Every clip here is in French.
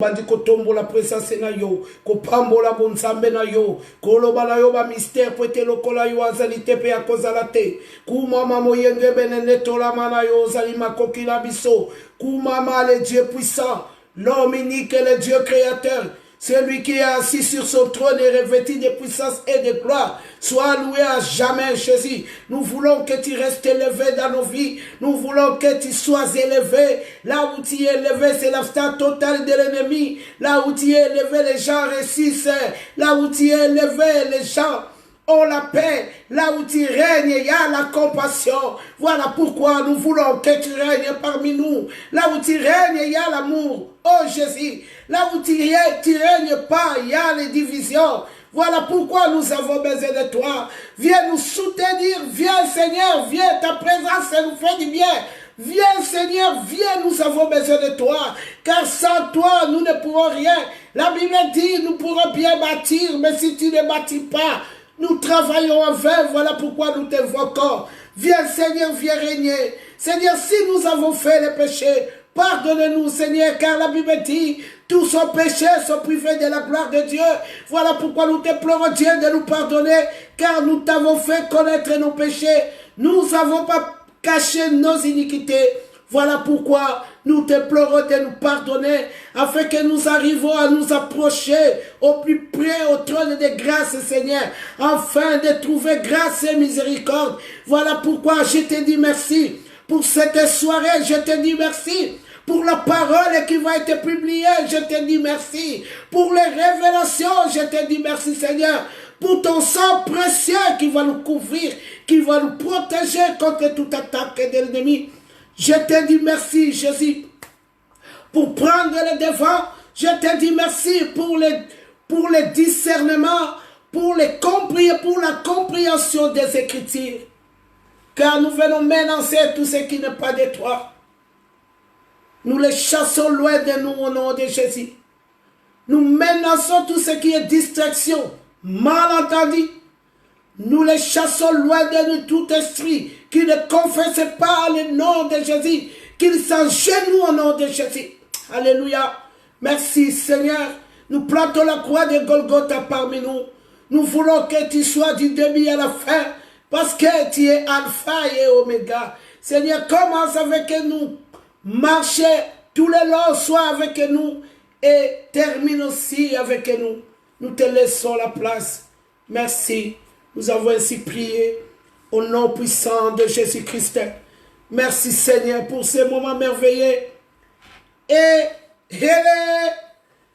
Bandi kotombo la présence na yo, kopambo la bonzambe na yo, koloba na yo ba mystère poete lokola yo azali tepe ya kozala te. Kumama moyenge benene tola mana yo zali makoki la biso. Kumama le Dieu puissant, l'homme unique et le Dieu créateur. Celui qui est assis sur son trône et revêtu de puissance et de gloire. Sois loué à jamais, Jésus. Nous voulons que tu restes élevé dans nos vies. Nous voulons que tu sois élevé. Là où tu es élevé, c'est l'absence totale de l'ennemi. Là où tu es élevé, les gens réussissent. Là où tu es élevé, les gens ont la paix. Là où tu règnes, il y a la compassion. Voilà pourquoi nous voulons que tu règnes parmi nous. Là où tu règnes, il y a l'amour. Oh Jésus, là où tu règnes pas, il y a les divisions. Voilà pourquoi nous avons besoin de toi. Viens nous soutenir, viens Seigneur, viens, ta présence nous fait du bien. Viens Seigneur, viens, nous avons besoin de toi. Car sans toi, nous ne pourrons rien. La Bible dit, nous pourrons bien bâtir, mais si tu ne bâtis pas, nous travaillons en vain. Voilà pourquoi nous t'invoquons. Viens Seigneur, viens régner. Seigneur, si nous avons fait les péchés, pardonne-nous, Seigneur, car la Bible dit, tous sont péchés, sont privés de la gloire de Dieu. Voilà pourquoi nous te pleurons, Dieu, de nous pardonner, car nous t'avons fait connaître nos péchés. Nous n'avons pas caché nos iniquités. Voilà pourquoi nous te pleurons de nous pardonner, afin que nous arrivions à nous approcher au plus près au trône de grâce, Seigneur, afin de trouver grâce et miséricorde. Voilà pourquoi je te dis merci. Pour cette soirée, je te dis merci. Pour la parole qui va être publiée, je te dis merci. Pour les révélations, je te dis merci, Seigneur. Pour ton sang précieux qui va nous couvrir, qui va nous protéger contre toute attaque de l'ennemi. Je te dis merci, Jésus. Pour prendre le devant, je te dis merci pour les discernements, pour la compréhension des Écritures. Car nous venons menacer tout ce qui n'est pas de toi. Nous les chassons loin de nous au nom de Jésus. Nous menaçons tout ce qui est distraction, malentendu. Nous les chassons loin de nous tout esprit qui ne confesse pas le nom de Jésus, qu'il s'agenouille au nom de Jésus. Alléluia. Merci Seigneur. Nous plantons la croix de Golgotha parmi nous. Nous voulons que tu sois du début à la fin. Parce que tu es Alpha et Oméga. Seigneur, commence avec nous. Marchez tous les longs, sois avec nous. Et termine aussi avec nous. Nous te laissons la place. Merci. Nous avons ainsi prié au nom puissant de Jésus-Christ. Merci Seigneur pour ce moment merveilleux. Et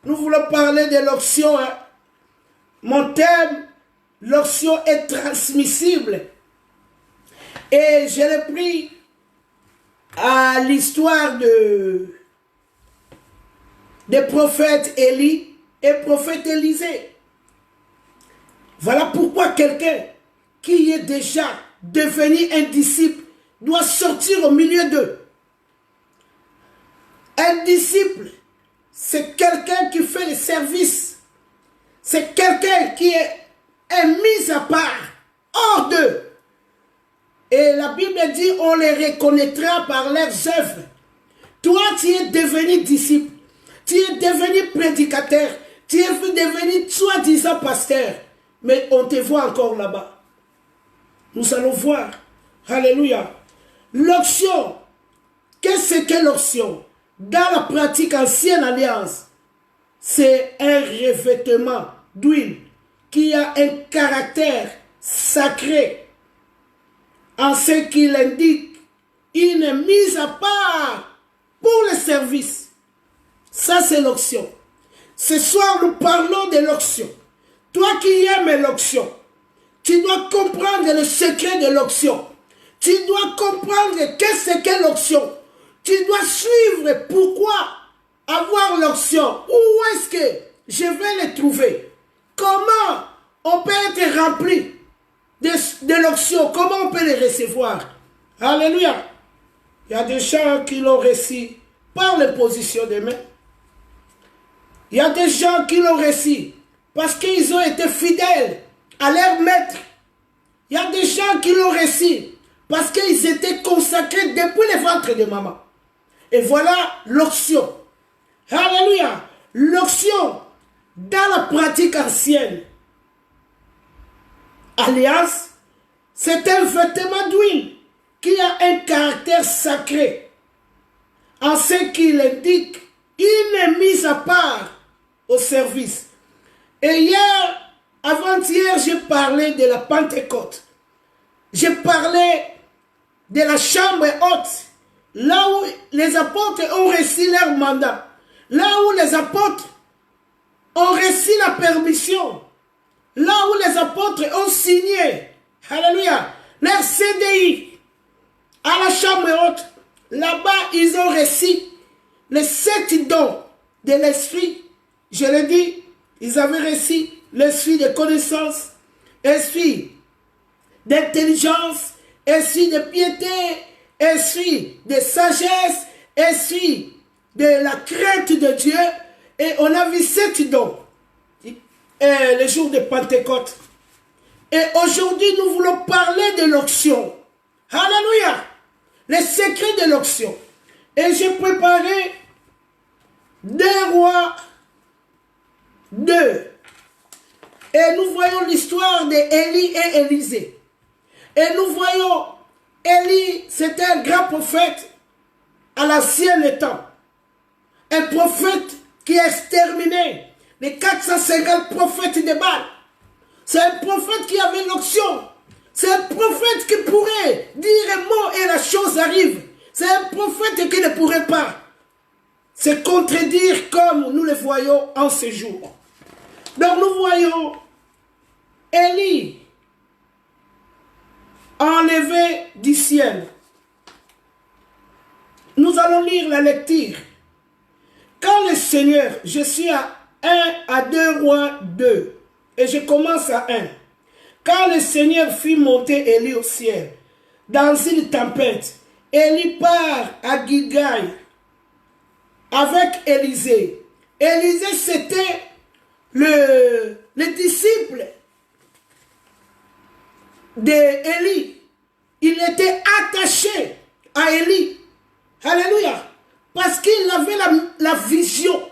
nous voulons parler de l'onction. Mon thème, l'onction est transmissible. Et je l'ai pris à l'histoire des prophètes Élie et prophète Élisée. Voilà pourquoi quelqu'un qui est déjà devenu un disciple doit sortir au milieu d'eux. Un disciple, c'est quelqu'un qui fait le service. C'est quelqu'un qui est mis à part, hors d'eux. Et la Bible dit, on les reconnaîtra par leurs œuvres. Toi, tu es devenu disciple. Tu es devenu prédicateur. Tu es devenu soi-disant pasteur. Mais on te voit encore là-bas. Nous allons voir. Alléluia. L'onction. Qu'est-ce que l'onction? Dans la pratique ancienne alliance, c'est un revêtement d'huile qui a un caractère sacré en ce qu'il indique une mise à part pour le service. Ça, c'est l'onction. Ce soir, nous parlons de l'onction. Toi qui aimes l'onction, tu dois comprendre le secret de l'onction. Tu dois comprendre qu'est-ce que l'onction. Tu dois suivre pourquoi avoir l'onction. Où est-ce que je vais le trouver? Comment on peut être rempli de l'onction? Comment on peut les recevoir? Alléluia. Il y a des gens qui l'ont reçu par l'imposition des mains. Il y a des gens qui l'ont reçu parce qu'ils ont été fidèles à leur maître. Il y a des gens qui l'ont reçu parce qu'ils étaient consacrés depuis le ventre de maman. Et voilà l'onction. Alléluia. L'onction, dans la pratique ancienne, alliance, c'est un vêtement d'huile qui a un caractère sacré, en ce qu'il indique une mise à part au service. Et hier, avant-hier, j'ai parlé de la Pentecôte. J'ai parlé de la chambre haute, là où les apôtres ont reçu leur mandat, là où les apôtres ont reçu la permission, là où les apôtres ont signé, alléluia, leur CDI à la chambre haute. Là-bas, ils ont reçu les 7 dons de l'esprit. Je l'ai dit, ils avaient reçu l'esprit de connaissance, esprit d'intelligence, esprit de piété, esprit de sagesse, esprit de la crainte de Dieu. Et on a vu 7 dons le jour de Pentecôte. Et aujourd'hui, nous voulons parler de l'onction. Alléluia! Les secrets de l'onction. Et j'ai préparé 2 Rois 2. Et nous voyons l'histoire d'Élie et Élisée. Et nous voyons, Élie, c'était un grand prophète à l'ancien temps. Un prophète qui a exterminé les 450 prophètes de Baal. C'est un prophète qui avait l'onction. C'est un prophète qui pourrait dire un mot et la chose arrive. C'est un prophète qui ne pourrait pas se contredire comme nous le voyons en ce jour. Donc nous voyons Élie enlevé du ciel. Nous allons lire la lecture. Quand le Seigneur, je suis à 2 Rois 2, et je commence à 1. Quand le Seigneur fit monter Élie au ciel, dans une tempête, Élie part à Gilgal avec Élisée. Élisée, c'était le disciple d'Élie. Il était attaché à Élie. Alléluia. Parce qu'il avait la vision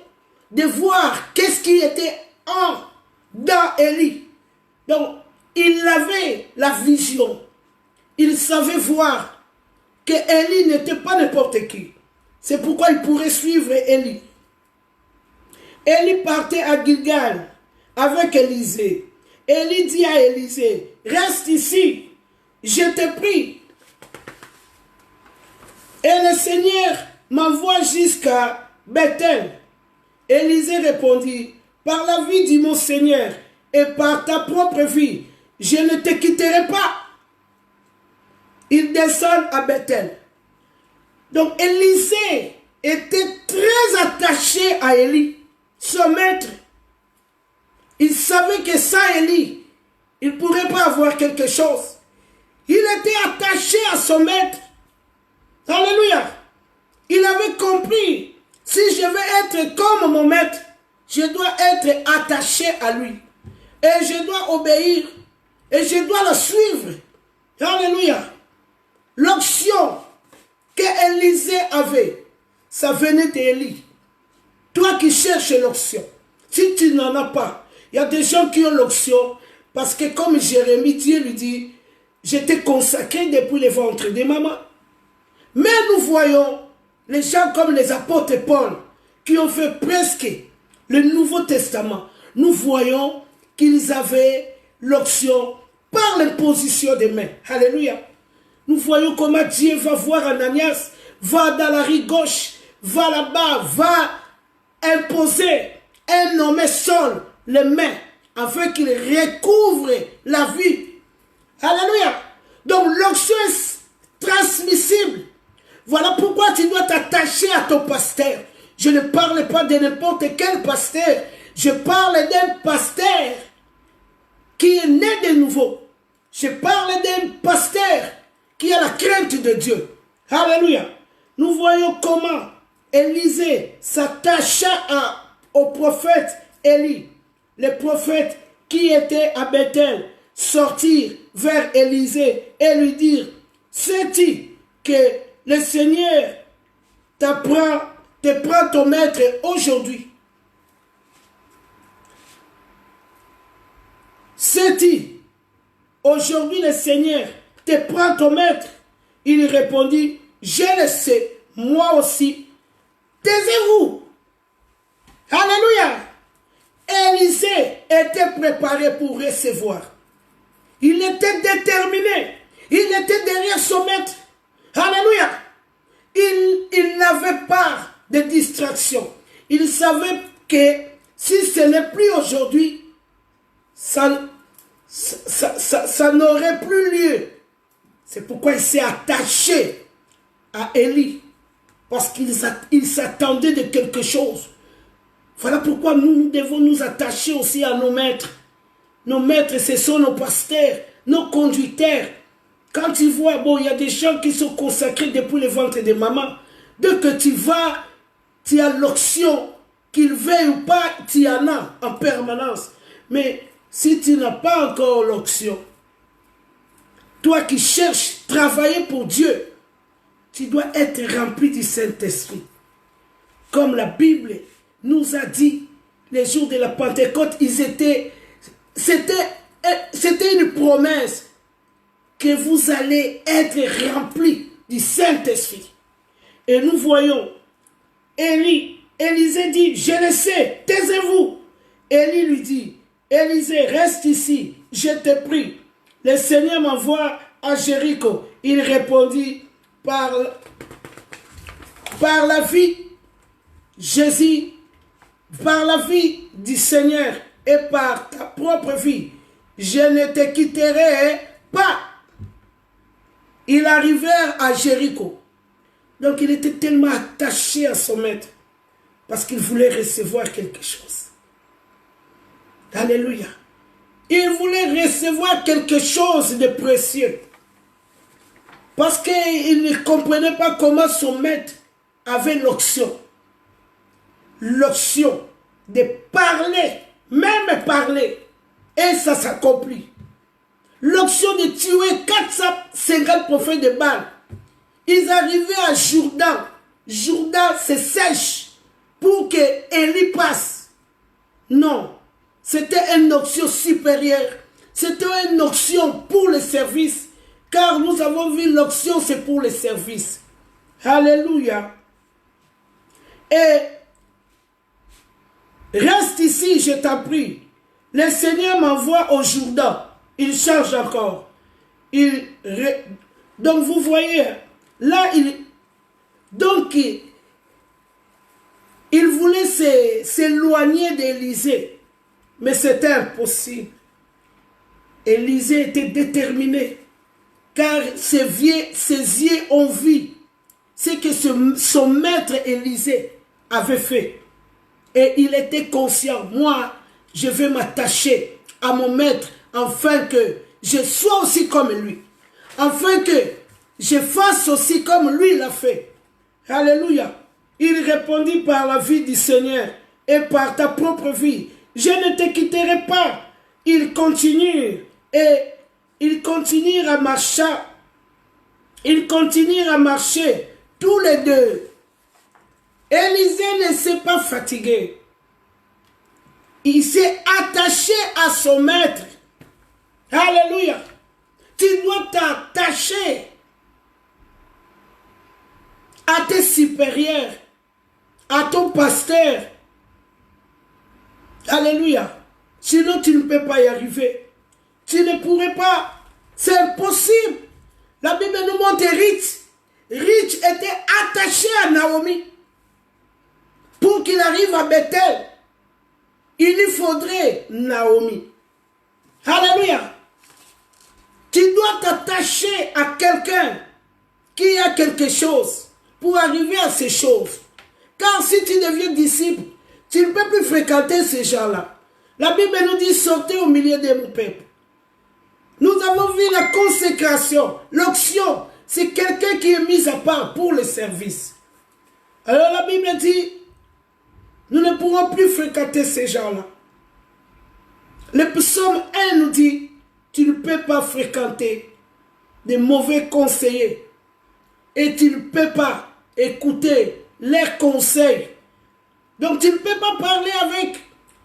de voir qu'est-ce qui était dans Élie. Donc, il avait la vision. Il savait voir que Élie n'était pas n'importe qui. C'est pourquoi il pourrait suivre Élie. Élie partait à Gilgal avec Élisée. Élie dit à Élisée, reste ici, je te prie. Et le Seigneur m'envoie jusqu'à Bethel. Élisée répondit, par la vie de mon Seigneur et par ta propre vie, je ne te quitterai pas. Il descend à Bethel. Donc Élisée était très attaché à Élie, son maître. Il savait que sans Élie, il ne pourrait pas avoir quelque chose. Il était attaché à son maître. Alléluia. Il avait compris, si je veux être comme mon maître, je dois être attaché à lui. Et je dois obéir. Et je dois le suivre. Alléluia. L'onction que Élisée avait, ça venait d'Élie. Toi qui cherches l'onction, si tu n'en as pas, il y a des gens qui ont l'onction, parce que comme Jérémie, Dieu lui dit, je t'ai consacré depuis le ventre de maman. Mais nous voyons les gens comme les apôtres Paul, qui ont fait presque le Nouveau Testament. Nous voyons qu'ils avaient l'onction par l'imposition des mains. Alléluia. Nous voyons comment Dieu va voir Ananias, va dans la rive gauche, va là-bas, va imposer un homme seul les mains, afin qu'il recouvre la vie. Alléluia. Donc l'onction est transmissible. Voilà pourquoi tu dois t'attacher à ton pasteur. Je ne parle pas de n'importe quel pasteur. Je parle d'un pasteur qui est né de nouveau. Je parle d'un pasteur qui a la crainte de Dieu. Alléluia. Nous voyons comment Élisée s'attacha au prophète Élie. Le prophète qui était à Bethel sortir vers Élisée et lui dire, sais-tu que le Seigneur te prend ton maître aujourd'hui? sais-tu, aujourd'hui le Seigneur te prend ton maître? Il répondit, je le sais, moi aussi. Taisez-vous. Alléluia. Élisée était préparé pour recevoir. Il était déterminé. Il était derrière son maître. Alléluia. Il n'avait pas de distraction. Il savait que si ce n'est plus aujourd'hui, ça n'aurait plus lieu. C'est pourquoi il s'est attaché à Élie. Parce qu'il s'attendait de quelque chose. Voilà pourquoi nous devons nous attacher aussi à nos maîtres. Nos maîtres, ce sont nos pasteurs, nos conducteurs. Quand tu vois, bon, il y a des gens qui sont consacrés depuis le ventre de maman. Dès que tu vas, tu as l'option, qu'ils veuillent ou pas, tu en as en permanence. Mais si tu n'as pas encore l'option, toi qui cherches à travailler pour Dieu, tu dois être rempli du Saint-Esprit. Comme la Bible nous a dit, les jours de la Pentecôte, c'était une promesse que vous allez être remplis du Saint-Esprit. Et nous voyons, Élisée dit, je le sais, taisez-vous. Élie lui dit, Élisée, reste ici, je te prie. Le Seigneur m'envoie à Jéricho. Il répondit, par la vie, Jésus, par la vie du Seigneur et par ta propre vie, je ne te quitterai pas. Ils arrivèrent à Jéricho. Donc il était tellement attaché à son maître parce qu'il voulait recevoir quelque chose. Alléluia. Il voulait recevoir quelque chose de précieux. Parce qu'il ne comprenait pas comment son maître avait l'option. L'option de parler, même parler, et ça s'accomplit. L'option de tuer 450 prophètes de Baal. Ils arrivaient à Jourdain. Jourdain se sèche pour que Élie passe. Non, c'était une option supérieure. C'était une option pour le service. Car nous avons vu l'option, c'est pour le service. Alléluia. Et reste ici, je t'en prie. Le Seigneur m'envoie au Jourdain. Il change encore. Donc vous voyez, là, il voulait s'éloigner d'Élisée. Mais c'était impossible. Élisée était déterminé. Car ses yeux ont vu ce que son maître Élisée avait fait. Et il était conscient, moi, je vais m'attacher à mon maître, afin que je sois aussi comme lui. Afin que je fasse aussi comme lui l'a fait. Alléluia. Il répondit par la vie du Seigneur et par ta propre vie. Je ne te quitterai pas. Ils continuent à marcher. Ils continuent à marcher tous les deux. Élisée ne s'est pas fatigué. Il s'est attaché à son maître. Alléluia. Tu dois t'attacher à tes supérieurs, à ton pasteur. Alléluia. Sinon, tu ne peux pas y arriver. Tu ne pourrais pas. C'est impossible. La Bible nous montre Ruth. Ruth était attaché à Naomi. Pour qu'il arrive à Bethel, il lui faudrait Naomi. Alléluia. Tu dois t'attacher à quelqu'un qui a quelque chose pour arriver à ces choses. Car si tu deviens disciple, tu ne peux plus fréquenter ces gens-là. La Bible nous dit sortez au milieu de mon peuple. Nous avons vu la consécration, l'onction. C'est quelqu'un qui est mis à part pour le service. Alors la Bible dit, nous ne pourrons plus fréquenter ces gens-là. Le psaume 1 nous dit, tu ne peux pas fréquenter des mauvais conseillers. Et tu ne peux pas écouter leurs conseils. Donc tu ne peux pas parler avec.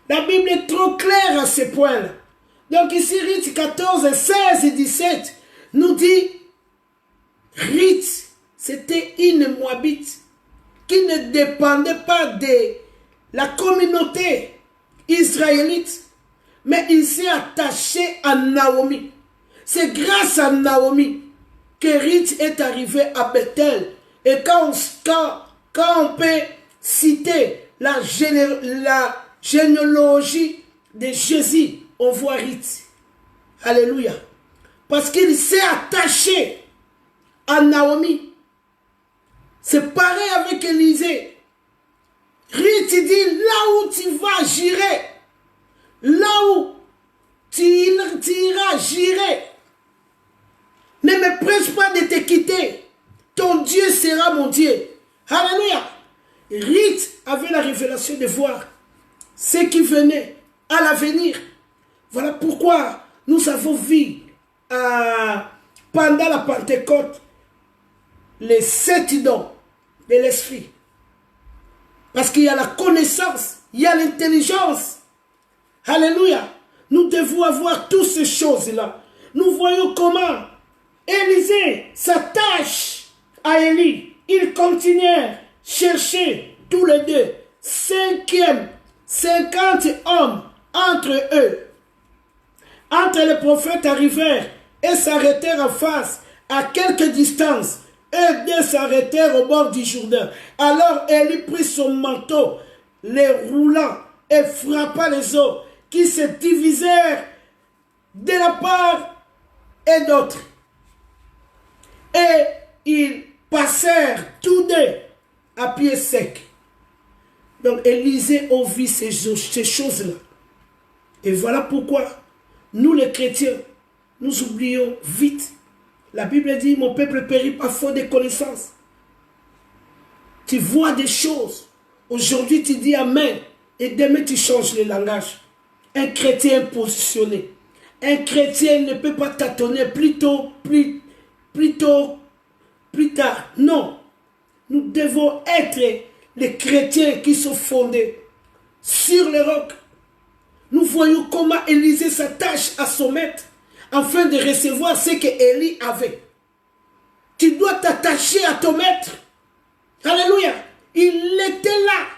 La Bible est trop claire à ce point-là. Donc ici, Rite 14, 16 et 17 nous dit, Rite, c'était une Moabite qui ne dépendait pas de la communauté israélite, mais il s'est attaché à Naomi. C'est grâce à Naomi que Rite est arrivé à Bethel. Et quand on peut citer la généalogie de Jésus, on voit Rite. Alléluia. Parce qu'il s'est attaché à Naomi. C'est pareil avec Élisée. Rite dit, là où tu vas, j'irai. Là où tu iras, j'irai. Ne me presse pas de te quitter. Ton Dieu sera mon Dieu. Alléluia. Rite avait la révélation de voir ce qui venait à l'avenir. Voilà pourquoi nous avons vu pendant la Pentecôte les 7 dons de l'esprit. Parce qu'il y a la connaissance, il y a l'intelligence. Alléluia. Nous devons avoir toutes ces choses-là. Nous voyons comment Élisée s'attache à Élie. Ils continuèrent chercher tous les deux 50 hommes entre eux. Entre les prophètes arrivèrent et s'arrêtèrent en face, à quelque distance. Eux deux s'arrêtèrent au bord du Jourdain. Alors Élie prit son manteau, les roulant, et frappa les eaux qui se divisèrent de la part et d'autre. Et ils passèrent tous deux à pied sec. Donc Élisée a vu ces choses-là. Et voilà pourquoi nous les chrétiens, nous oublions vite. La Bible dit, mon peuple périt par faute de connaissances. Tu vois des choses. Aujourd'hui tu dis Amen. Et demain tu changes le langage. Un chrétien positionné. Un chrétien ne peut pas tâtonner plus tard. Non. Nous devons être les chrétiens qui sont fondés sur le roc. Nous voyons comment Élisée s'attache à son maître afin de recevoir ce que Élie avait. Tu dois t'attacher à ton maître. Alléluia. Il était là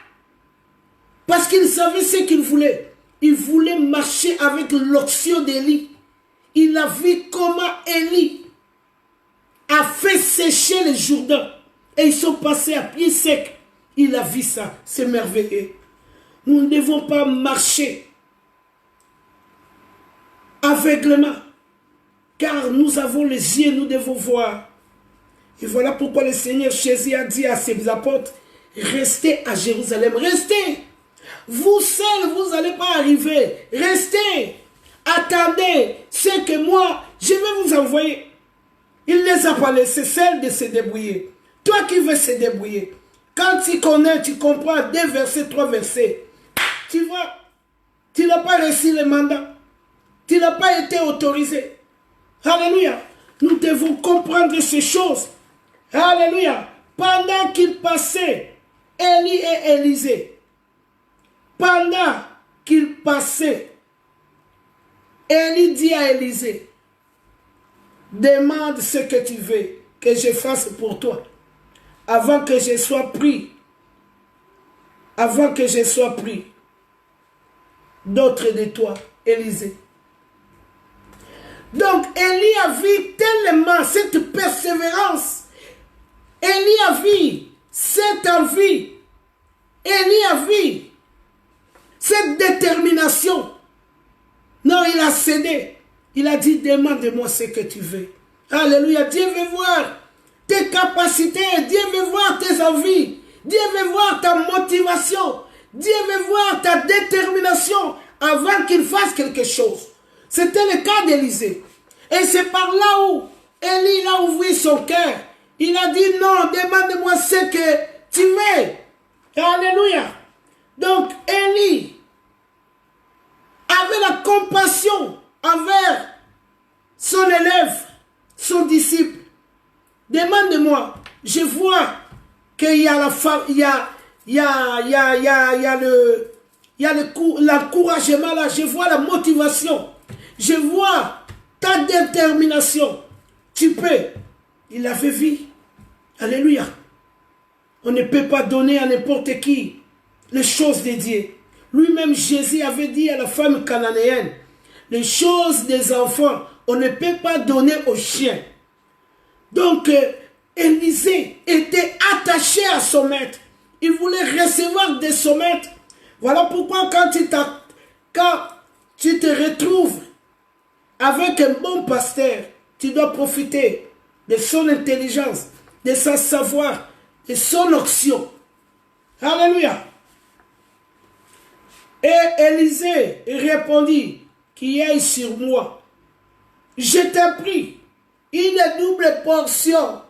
parce qu'il savait ce qu'il voulait. Il voulait marcher avec l'onction d'Élie. Il a vu comment Élie a fait sécher les Jourdains. Et ils sont passés à pied sec. Il a vu ça. C'est merveilleux. Nous ne devons pas marcher aveuglément. Car nous avons les yeux, nous devons voir. Et voilà pourquoi le Seigneur Jésus a dit à ses apôtres, restez à Jérusalem. Restez. Vous seuls, vous n'allez pas arriver. Restez. Attendez ce que moi, je vais vous envoyer. Il ne les a pas laissés seuls de se débrouiller. Toi qui veux se débrouiller, quand tu connais, tu comprends 2 versets, 3 versets, tu vois, tu n'as pas reçu le mandat. Tu n'as pas été autorisé. Alléluia. Nous devons comprendre ces choses. Alléluia. Pendant qu'ils passaient, Élie et Élisée, pendant qu'ils passaient, Élie dit à Élisée, demande ce que tu veux que je fasse pour toi, avant que je sois pris, d'autres de toi, Élisée. Donc, Élie a vu tellement cette persévérance. Élie a vu cette envie. Élie a vu cette détermination. Non, il a cédé. Il a dit, demande-moi ce que tu veux. Alléluia. Dieu veut voir tes capacités. Dieu veut voir tes envies. Dieu veut voir ta motivation. Dieu veut voir ta détermination avant qu'il fasse quelque chose. C'était le cas d'Élisée. Et c'est par là où Élie a ouvert son cœur. Il a dit non, demande-moi ce que tu veux. Alléluia. Donc Élie avait la compassion envers son élève, son disciple. Demande-moi, je vois qu'il y a la femme, il y a l'encouragement là, je vois la motivation. Je vois ta détermination. Tu peux. Il avait vu. Alléluia. On ne peut pas donner à n'importe qui les choses de Dieu. Lui-même, Jésus avait dit à la femme cananéenne, les choses des enfants, on ne peut pas donner aux chiens. Donc, Élisée était attaché à son maître. Il voulait recevoir de son maître. Voilà pourquoi quand tu te retrouves avec un bon pasteur, tu dois profiter de son intelligence, de son savoir, de son action. Alléluia. Et Élisée répondit, qui est sur moi. Je t'ai pris une double portion.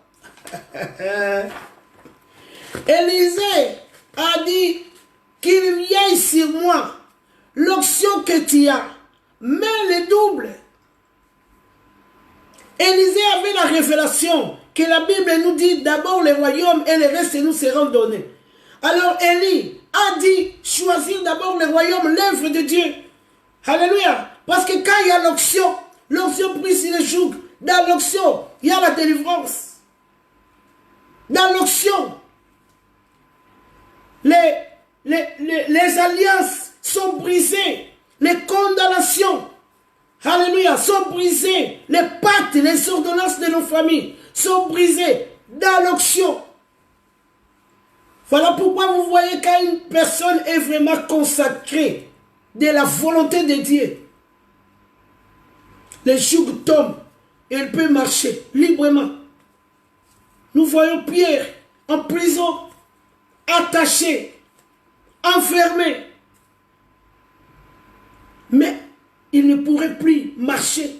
Élisée a dit qu'il vienne sur moi. L'option que tu as, mets le double. Élisée avait la révélation que la Bible nous dit d'abord le royaume et le reste nous seront donnés. Alors Élie a dit choisir d'abord le royaume, l'œuvre de Dieu. Alléluia. Parce que quand il y a l'option prise sur le joug. Dans l'option, il y a la délivrance. Dans l'option, les alliances sont brisées. Les condamnations, alléluia, sont brisées. Les pactes, les ordonnances de nos familles sont brisées dans l'option. Voilà pourquoi vous voyez quand une personne est vraiment consacrée de la volonté de Dieu, les jougs tombent et elle peut marcher librement. Nous voyons Pierre en prison, attaché, enfermé. Mais il ne pourrait plus marcher.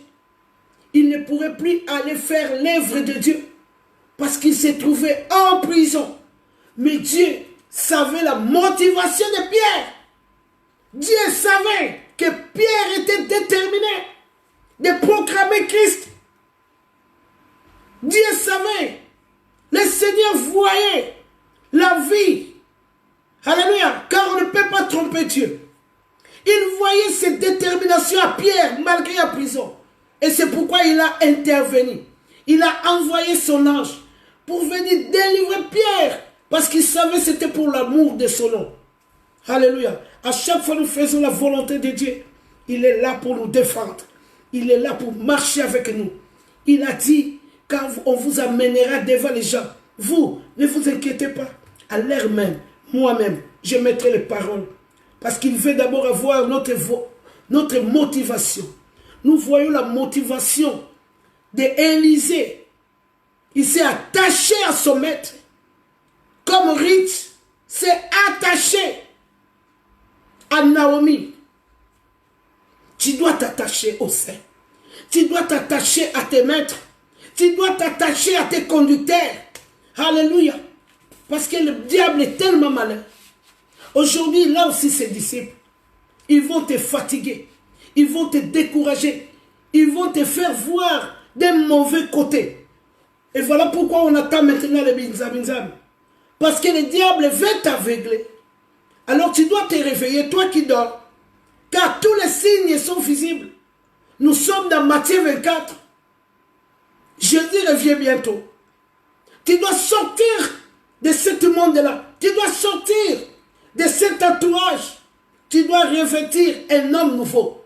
Il ne pourrait plus aller faire l'œuvre de Dieu parce qu'il s'est trouvé en prison. Mais Dieu savait la motivation de Pierre. Dieu savait que Pierre était déterminé de proclamer Christ. Dieu savait. Le Seigneur voyait la vie. Alléluia. Car on ne peut pas tromper Dieu. Il voyait cette détermination à Pierre malgré la prison. Et c'est pourquoi il a intervenu. Il a envoyé son ange pour venir délivrer Pierre. Parce qu'il savait que c'était pour l'amour de son nom. Alléluia. À chaque fois que nous faisons la volonté de Dieu, il est là pour nous défendre. Il est là pour marcher avec nous. Il a dit, quand on vous amènera devant les gens, vous, ne vous inquiétez pas. À l'heure même, moi-même, je mettrai les paroles. Parce qu'il veut d'abord avoir notre motivation. Nous voyons la motivation d'Élisée. Il s'est attaché à son maître. Comme Ruth s'est attaché à Naomi. Tu dois t'attacher au sein. Tu dois t'attacher à tes maîtres. Tu dois t'attacher à tes conducteurs. Alléluia. Parce que le diable est tellement malin. Aujourd'hui, là aussi, ses disciples, ils vont te fatiguer. Ils vont te décourager. Ils vont te faire voir des mauvais côtés. Et voilà pourquoi on attend maintenant les binzam. Parce que le diable veut t'aveugler. Alors tu dois te réveiller, toi qui dors. Car tous les signes sont visibles. Nous sommes dans Matthieu 24. Jésus revient bientôt. Tu dois sortir de ce monde-là. Tu dois sortir de cet entourage. Tu dois revêtir un homme nouveau.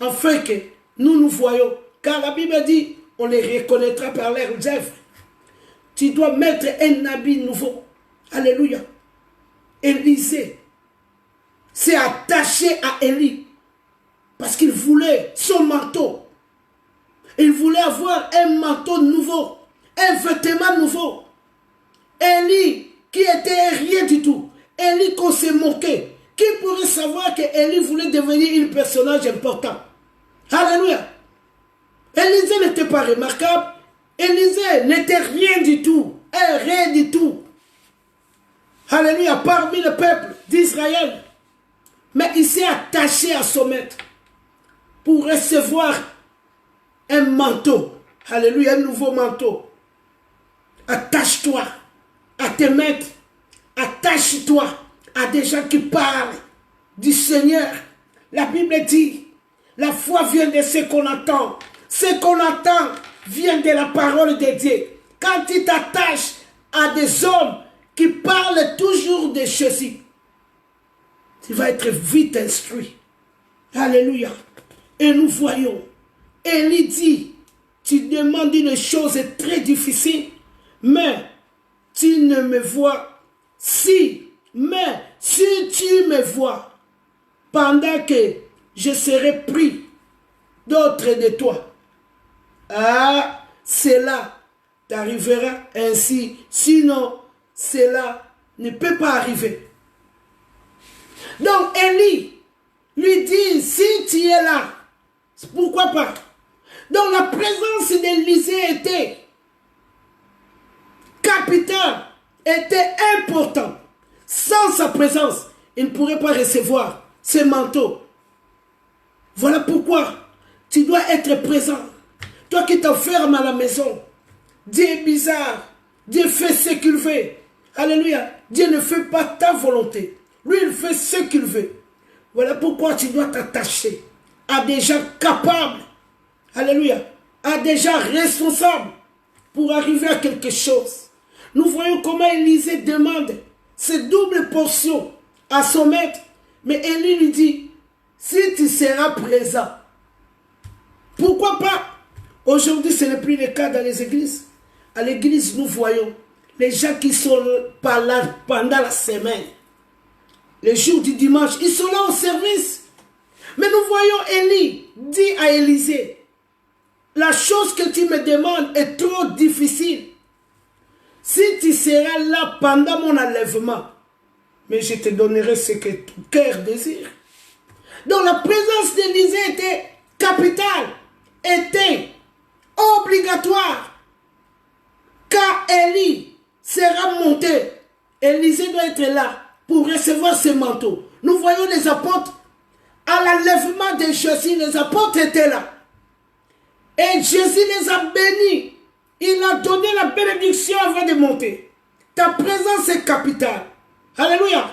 Afin que nous nous voyons. Car la Bible dit, on les reconnaîtra par leurs œuvres. Tu dois mettre un habit nouveau. Alléluia. Élisée s'est attaché à Élie parce qu'il voulait son manteau. Il voulait avoir un manteau nouveau, un vêtement nouveau. Élie qui était rien du tout. Élie qu'on s'est moqué. Qui pourrait savoir que Élie voulait devenir un personnage important? Alléluia. Élisée n'était pas remarquable. Élisée n'était rien du tout. Rien du tout. Alléluia, parmi le peuple d'Israël. Mais il s'est attaché à son maître pour recevoir un manteau. Alléluia, un nouveau manteau. Attache-toi à tes maîtres. Attache-toi à des gens qui parlent du Seigneur. La Bible dit, La foi vient de ce qu'on entend. Ce qu'on entend vient de la parole de Dieu. Quand tu t'attaches à des hommes qui parlent toujours de Jésus, tu vas être vite instruit. Alléluia. Et nous voyons, Élie dit, tu demandes une chose très difficile, mais tu ne me vois. Mais si tu me vois, pendant que je serai pris d'autres de toi, cela t'arrivera ainsi. Sinon, cela ne peut pas arriver. Donc, Élie lui dit, si tu es là, pourquoi pas? Donc, la présence d'Élisée était capitale, était importante. Sans sa présence, il ne pourrait pas recevoir ce manteau. Voilà pourquoi tu dois être présent. Toi qui t'enfermes à la maison, Dieu est bizarre. Dieu fait ce qu'il veut. Alléluia. Dieu ne fait pas ta volonté. Lui, il fait ce qu'il veut. Voilà pourquoi tu dois t'attacher à des gens capables. Alléluia. À des gens responsables pour arriver à quelque chose. Nous voyons comment Élisée demande cette double portion à son maître. Mais Élie lui dit, si tu seras présent, pourquoi pas? Aujourd'hui, ce n'est plus le cas dans les églises. À l'église, nous voyons les gens qui sont pas là pendant la semaine. Les jours du dimanche, ils sont là au service. Mais nous voyons Élie dit à Élisée, la chose que tu me demandes est trop difficile. Si tu seras là pendant mon enlèvement, mais je te donnerai ce que ton cœur désire. Donc la présence d'Élisée était capitale, était obligatoire. Quand Élie sera monté, Élisée doit être là pour recevoir ce manteau. Nous voyons les apôtres, à l'enlèvement de Jésus, les apôtres étaient là. Et Jésus les a bénis. Il a donné la bénédiction avant de monter. Ta présence est capitale. Alléluia.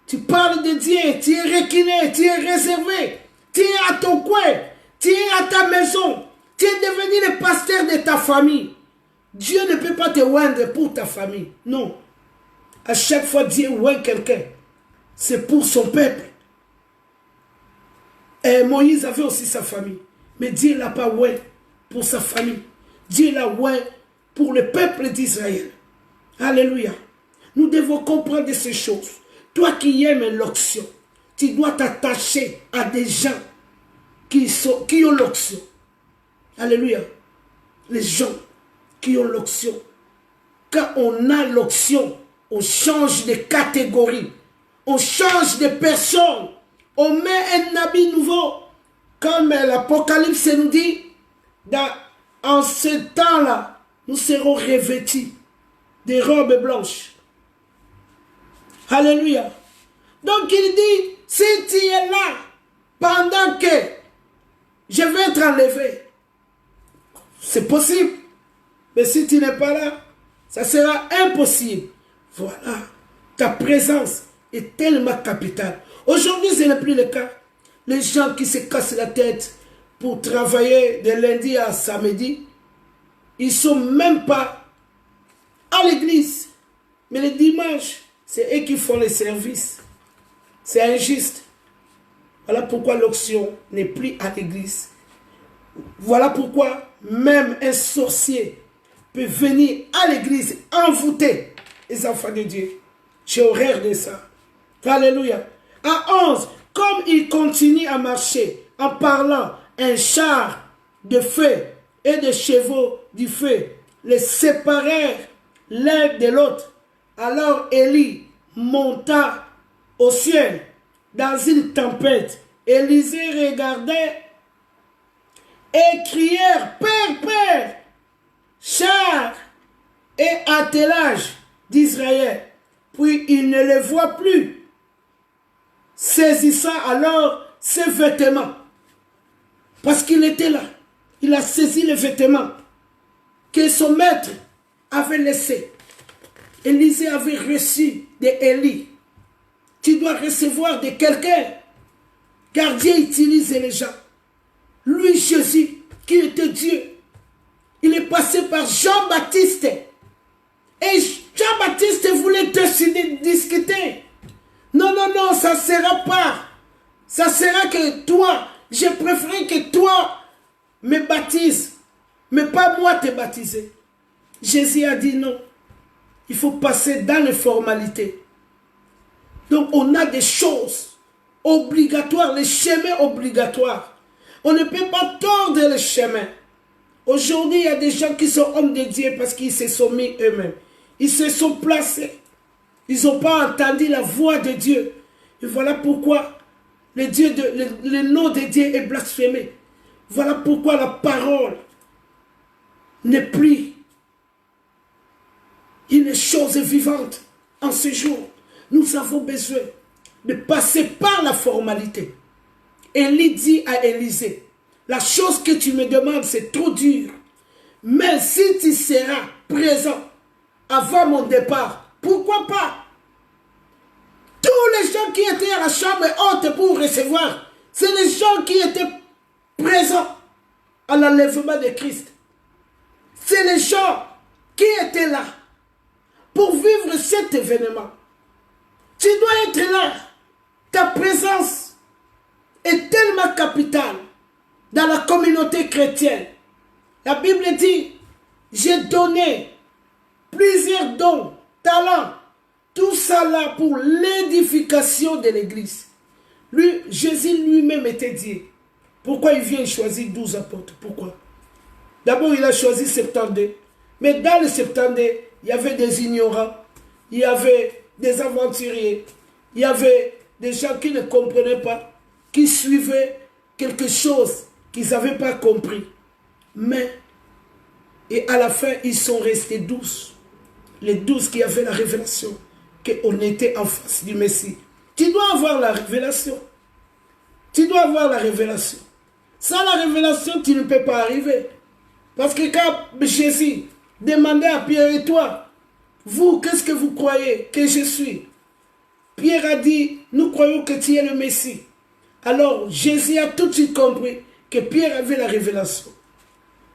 Tu parles de Dieu, tu es reculé, tu es réservé, tu es à ton coin, tu es à ta maison, tu es devenu le pasteur de ta famille. Dieu ne peut pas te oindre pour ta famille. Non. À chaque fois, Dieu oint quelqu'un. C'est pour son peuple. Et Moïse avait aussi sa famille. Mais Dieu ne l'a pas oint pour sa famille. Dieu l'a oint pour le peuple d'Israël. Alléluia. Nous devons comprendre ces choses. Toi qui aimes l'onction, tu dois t'attacher à des gens qui ont l'onction. Alléluia. Les gens qui ont l'onction. Quand on a l'onction, on change de catégorie. On change de personne. On met un habit nouveau. Comme l'Apocalypse nous dit, en ce temps-là, nous serons revêtus des robes blanches. Alléluia. Donc il dit, si tu es là, pendant que je vais être enlevé, c'est possible. Mais si tu n'es pas là, ça sera impossible. Voilà. Ta présence est tellement capitale. Aujourd'hui, ce n'est plus le cas. Les gens qui se cassent la tête pour travailler de lundi à samedi, ils ne sont même pas à l'église. Mais le dimanche, c'est eux qui font les services. C'est injuste. Voilà pourquoi l'onction n'est plus à l'église. Voilà pourquoi même un sorcier peut venir à l'église envoûter les enfants de Dieu. J'ai horreur de ça. Alléluia. À 11, comme il continue à marcher en parlant, un char de feu et des chevaux du feu les séparèrent l'un de l'autre. Alors Élie monta au ciel dans une tempête. Élisée regardait et crièrent, Père, Père, char et attelage d'Israël. Puis il ne les voit plus. Saisissant alors ses vêtements. Parce qu'il était là. Il a saisi les vêtements que son maître avait laissés. Élisée avait reçu d'Élie. Tu dois recevoir de quelqu'un. Car Dieu utilise les gens. Lui, Jésus, qui était Dieu, il est passé par Jean-Baptiste. Et Jean-Baptiste voulait discuter. Non, non, non, ça ne sera pas. Ça sera que toi, j'ai préféré que toi me baptises, mais pas moi te baptiser. Jésus a dit non. Il faut passer dans les formalités. Donc on a des choses obligatoires, les chemins obligatoires. On ne peut pas tordre les chemins. Aujourd'hui, il y a des gens qui sont hommes de Dieu parce qu'ils se sont mis eux-mêmes. Ils se sont placés. Ils n'ont pas entendu la voix de Dieu. Et voilà pourquoi le nom de Dieu est blasphémé. Voilà pourquoi la parole n'est plus une chose vivante en ce jour. Nous avons besoin de passer par la formalité. Élie dit à Élisée, la chose que tu me demandes, c'est trop dur. Mais si tu seras présent avant mon départ, pourquoi pas? Tous les gens qui étaient à la chambre haute pour recevoir, c'est les gens qui étaient présents à l'enlèvement de Christ. C'est les gens qui étaient là pour vivre cet événement. Tu dois être là. Ta présence est tellement capitale dans la communauté chrétienne. La Bible dit, j'ai donné plusieurs dons, talents, tout ça là pour l'édification de l'église. Lui, Jésus lui-même était Dieu. Pourquoi il vient choisir 12 apôtres? Pourquoi? D'abord, il a choisi 72. Mais dans les 72, il y avait des ignorants, il y avait des aventuriers, il y avait des gens qui ne comprenaient pas, qui suivaient quelque chose qu'ils n'avaient pas compris. Mais, et à la fin, ils sont restés 12. Les 12 qui avaient la révélation, qu'on était en face du Messie. Tu dois avoir la révélation. Tu dois avoir la révélation. Sans la révélation, tu ne peux pas arriver. Parce que quand Jésus demandait à Pierre et toi, vous, qu'est-ce que vous croyez que je suis? Pierre a dit, nous croyons que tu es le Messie. Alors Jésus a tout de suite compris que Pierre avait la révélation.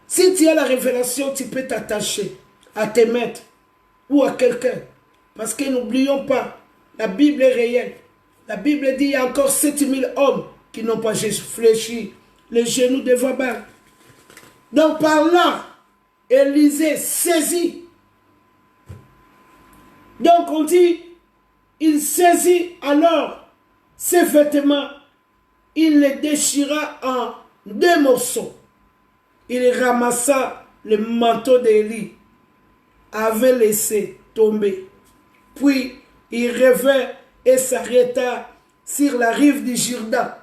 Si tu as la révélation, tu peux t'attacher à tes maîtres ou à quelqu'un. Parce que n'oublions pas, la Bible est réelle. La Bible dit qu'il y a encore 7000 hommes qui n'ont pas fléchi les genoux devant Baal. Donc par là, Élisée saisit. Donc on dit, il saisit alors ses vêtements, il les déchira en 2 morceaux. Il ramassa le manteau d'Élie, avait laissé tomber. Puis il revint et s'arrêta sur la rive du Jourdain.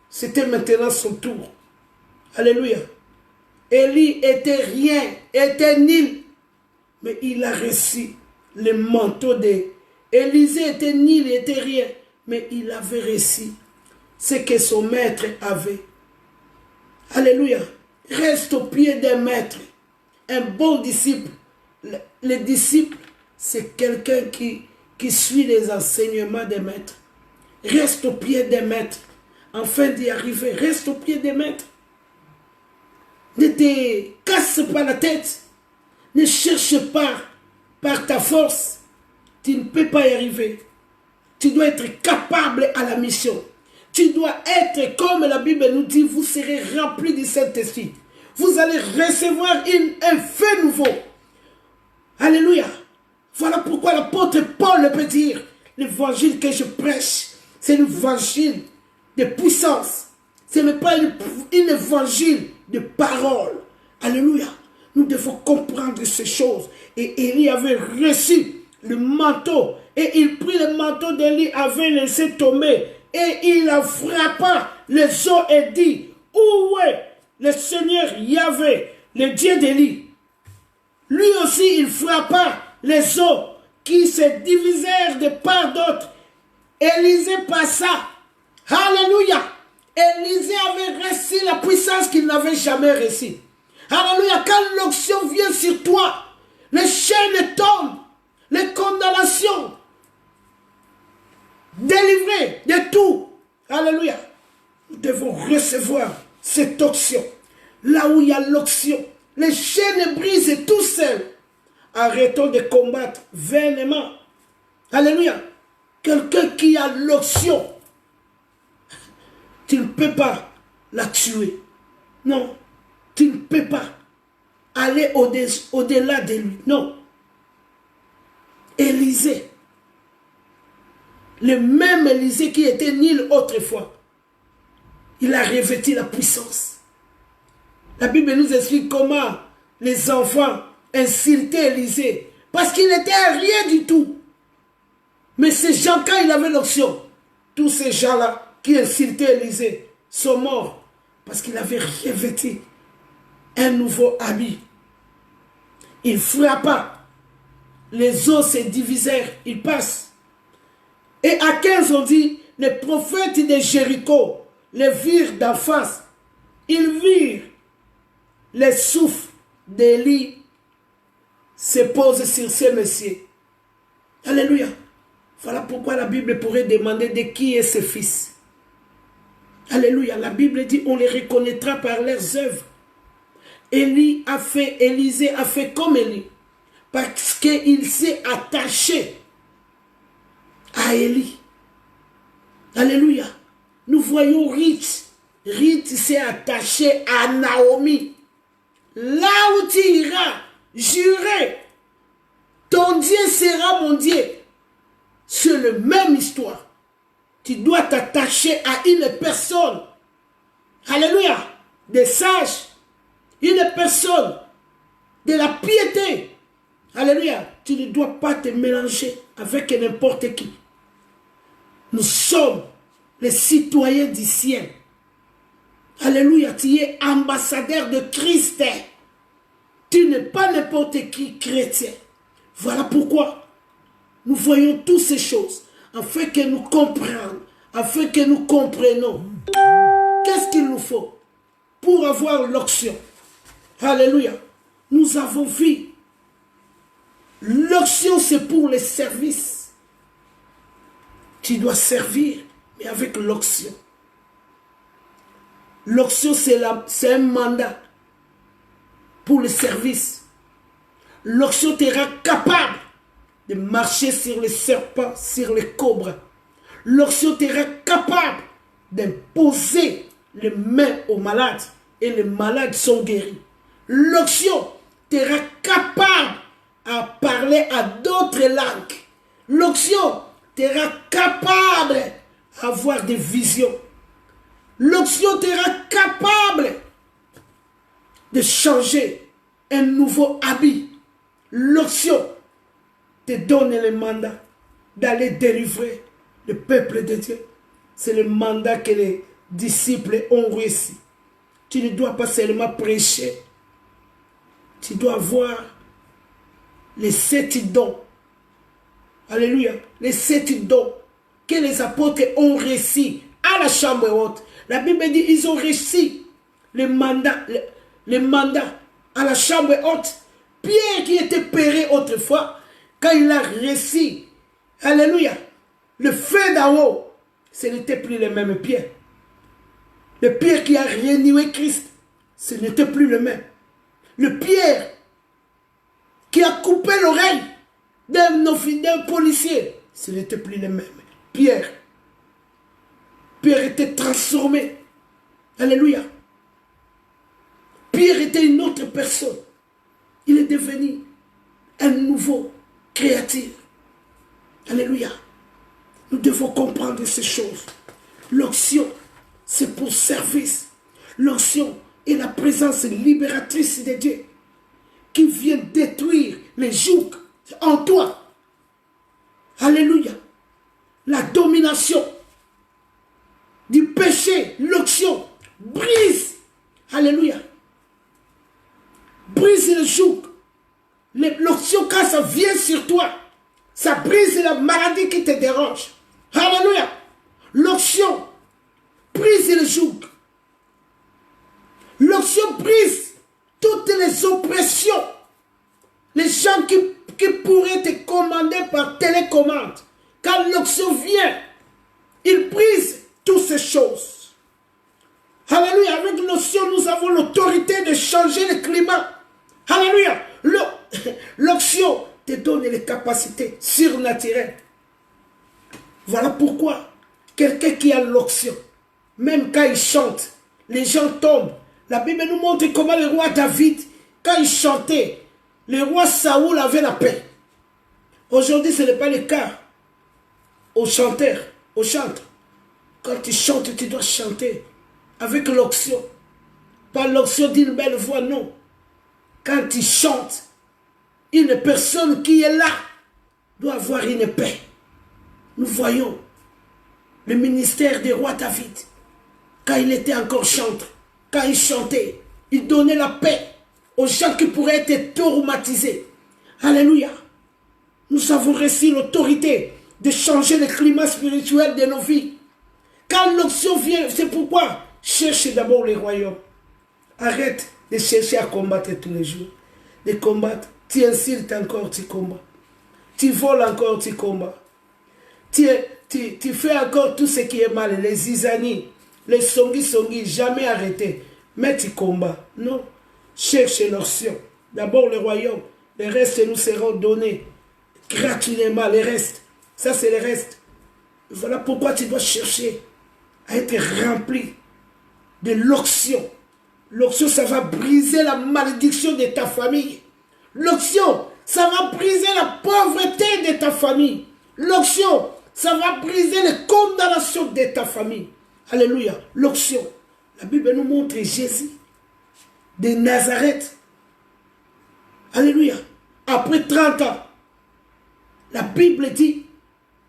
C'était maintenant son tour. Alléluia. Élie était rien, était nul. Mais il a reçu le manteau d'Élisée. Était nul, il était rien. Mais il avait reçu ce que son maître avait. Alléluia. Reste au pied d'un maître. Un bon disciple. Le disciple, c'est quelqu'un qui suit les enseignements des maîtres. Reste au pied des maîtres. Afin d'y arriver, reste au pied des maîtres. Ne te casse pas la tête. Ne cherche pas par ta force. Tu ne peux pas y arriver. Tu dois être capable à la mission. Tu dois être, comme la Bible nous dit, vous serez remplis du Saint-Esprit. Vous allez recevoir un feu nouveau. Alléluia. Voilà pourquoi l'apôtre Paul peut dire, l'évangile que je prêche, c'est l'évangile de puissance. Ce n'est pas un évangile de parole. Alléluia. Nous devons comprendre ces choses. Et Élie avait reçu le manteau. Et il prit le manteau d'Élie, avait laissé tomber. Et il a frappé les eaux et dit, où est le Seigneur Yahvé, le Dieu d'Élie? Lui aussi, il frappa les eaux qui se divisèrent de part d'autre. Élisée passa. Alléluia. Élisée avait reçu la puissance qu'il n'avait jamais reçue. Alléluia. Quand l'onction vient sur toi, les chaînes tombent, les condamnations, délivrées de tout. Alléluia. Nous devons recevoir cette onction, là où il y a l'onction, les chaînes brisent tout seuls. Arrêtons de combattre vainement. Alléluia. Quelqu'un qui a l'onction, tu ne peux pas la tuer. Non, tu ne peux pas aller au-delà de lui. Non. Élisée, le même Élisée qui était nul autrefois, il a revêtu la puissance. La Bible nous explique comment les enfants insultaient Élisée, parce qu'il n'était rien du tout. Mais ces gens, quand il avait l'option, tous ces gens-là qui insultaient Élisée sont morts, parce qu'il avait revêtu un nouveau habit. Il frappa, les os se divisèrent, il passe. Et à 15, on dit, les prophètes de Jéricho les virent d'en face. Ils virent les souffles d'Élie se posent sur ces messieurs. Alléluia. Voilà pourquoi la Bible pourrait demander de qui est ce fils. Alléluia. La Bible dit, on les reconnaîtra par leurs œuvres. Élisée a fait comme Élie, parce qu'il s'est attaché à Élie. Alléluia. Nous voyons Ruth. Ruth s'est attaché à Naomi. Là où tu iras, jurer, ton Dieu sera mon Dieu. C'est la même histoire. Tu dois t'attacher à une personne. Alléluia. Des sages. Une personne de la piété. Alléluia. Tu ne dois pas te mélanger avec n'importe qui. Nous sommes les citoyens du ciel. Alléluia. Tu es ambassadeur de Christ. Tu n'es pas n'importe qui chrétien. Voilà pourquoi nous voyons toutes ces choses, afin que nous comprenions, afin que nous comprenions. Qu'est-ce qu'il nous faut pour avoir l'onction? Alléluia. Nous avons vu. L'onction, c'est pour les services. Tu dois servir, mais avec l'onction. L'onction, c'est un mandat pour le service. L'onction te rend capable de marcher sur les serpents, sur les cobras. L'onction te rend capable d'imposer les mains aux malades et les malades sont guéris. L'onction te rend capable à parler à d'autres langues. L'onction te rend capable d'avoir des visions. L'onction te rend capable de changer un nouveau habit. L'onction te donne le mandat d'aller délivrer le peuple de Dieu. C'est le mandat que les disciples ont réussi. Tu ne dois pas seulement prêcher. Tu dois avoir les 7 dons. Alléluia. Les 7 dons que les apôtres ont réussi à la chambre haute. La Bible dit ils ont réussi le mandat à la chambre haute. Pierre qui était péré autrefois, quand il a réussi, alléluia, le feu d'en haut, ce n'était plus le même Pierre. Le Pierre qui a renié Christ, ce n'était plus le même. Le Pierre qui a coupé l'oreille d'un policier, ce n'était plus le même. Pierre était transformé. Alléluia. Pierre était une autre personne. Il est devenu un nouveau créature. Alléluia. Nous devons comprendre ces choses. L'onction, c'est pour service. L'onction est la présence libératrice de Dieu qui vient détruire les jougs en toi. Alléluia. La domination du péché, l'onction, brise. Alléluia. Brise le joug. L'onction, quand ça vient sur toi, ça brise la maladie qui te dérange. Alléluia. L'onction brise le joug. L'onction brise toutes les oppressions. Les gens qui pourraient te commander par télécommande. Quand l'onction vient, il brise toutes ces choses. Alléluia. Avec l'onction, nous avons l'autorité de changer le climat. Alléluia. L'onction te donne les capacités surnaturelles. Voilà pourquoi quelqu'un qui a l'onction, même quand il chante, les gens tombent. La Bible nous montre comment le roi David, quand il chantait, le roi Saoul avait la paix. Aujourd'hui, ce n'est pas le cas. Aux chanteurs, aux chantres. Quand tu chantes, tu dois chanter avec l'onction. Pas l'onction d'une belle voix, non. Quand tu chantes, une personne qui est là doit avoir une paix. Nous voyons le ministère du roi David. Quand il était encore chanteur, quand il chantait, il donnait la paix aux gens qui pourraient être traumatisés. Alléluia. Nous avons reçu l'autorité de changer le climat spirituel de nos vies. Quand l'onction vient, c'est pourquoi cherche d'abord les royaumes. Arrête de chercher à combattre tous les jours. De combattre. Tu insultes encore, tu combats. Tu voles encore, tu combats. Tu fais encore tout ce qui est mal. Les zizani, les songi, jamais arrêter. Mais tu combats. Non. Cherche l'onction. D'abord le royaume. Les restes nous seront donnés gratuitement. Les restes. Ça, c'est les restes. Voilà pourquoi tu dois chercher à être rempli de l'onction. L'onction, ça va briser la malédiction de ta famille. L'onction, ça va briser la pauvreté de ta famille. L'onction, ça va briser les condamnations de ta famille. Alléluia. L'onction. La Bible nous montre Jésus de Nazareth. Alléluia. Après 30 ans, la Bible dit,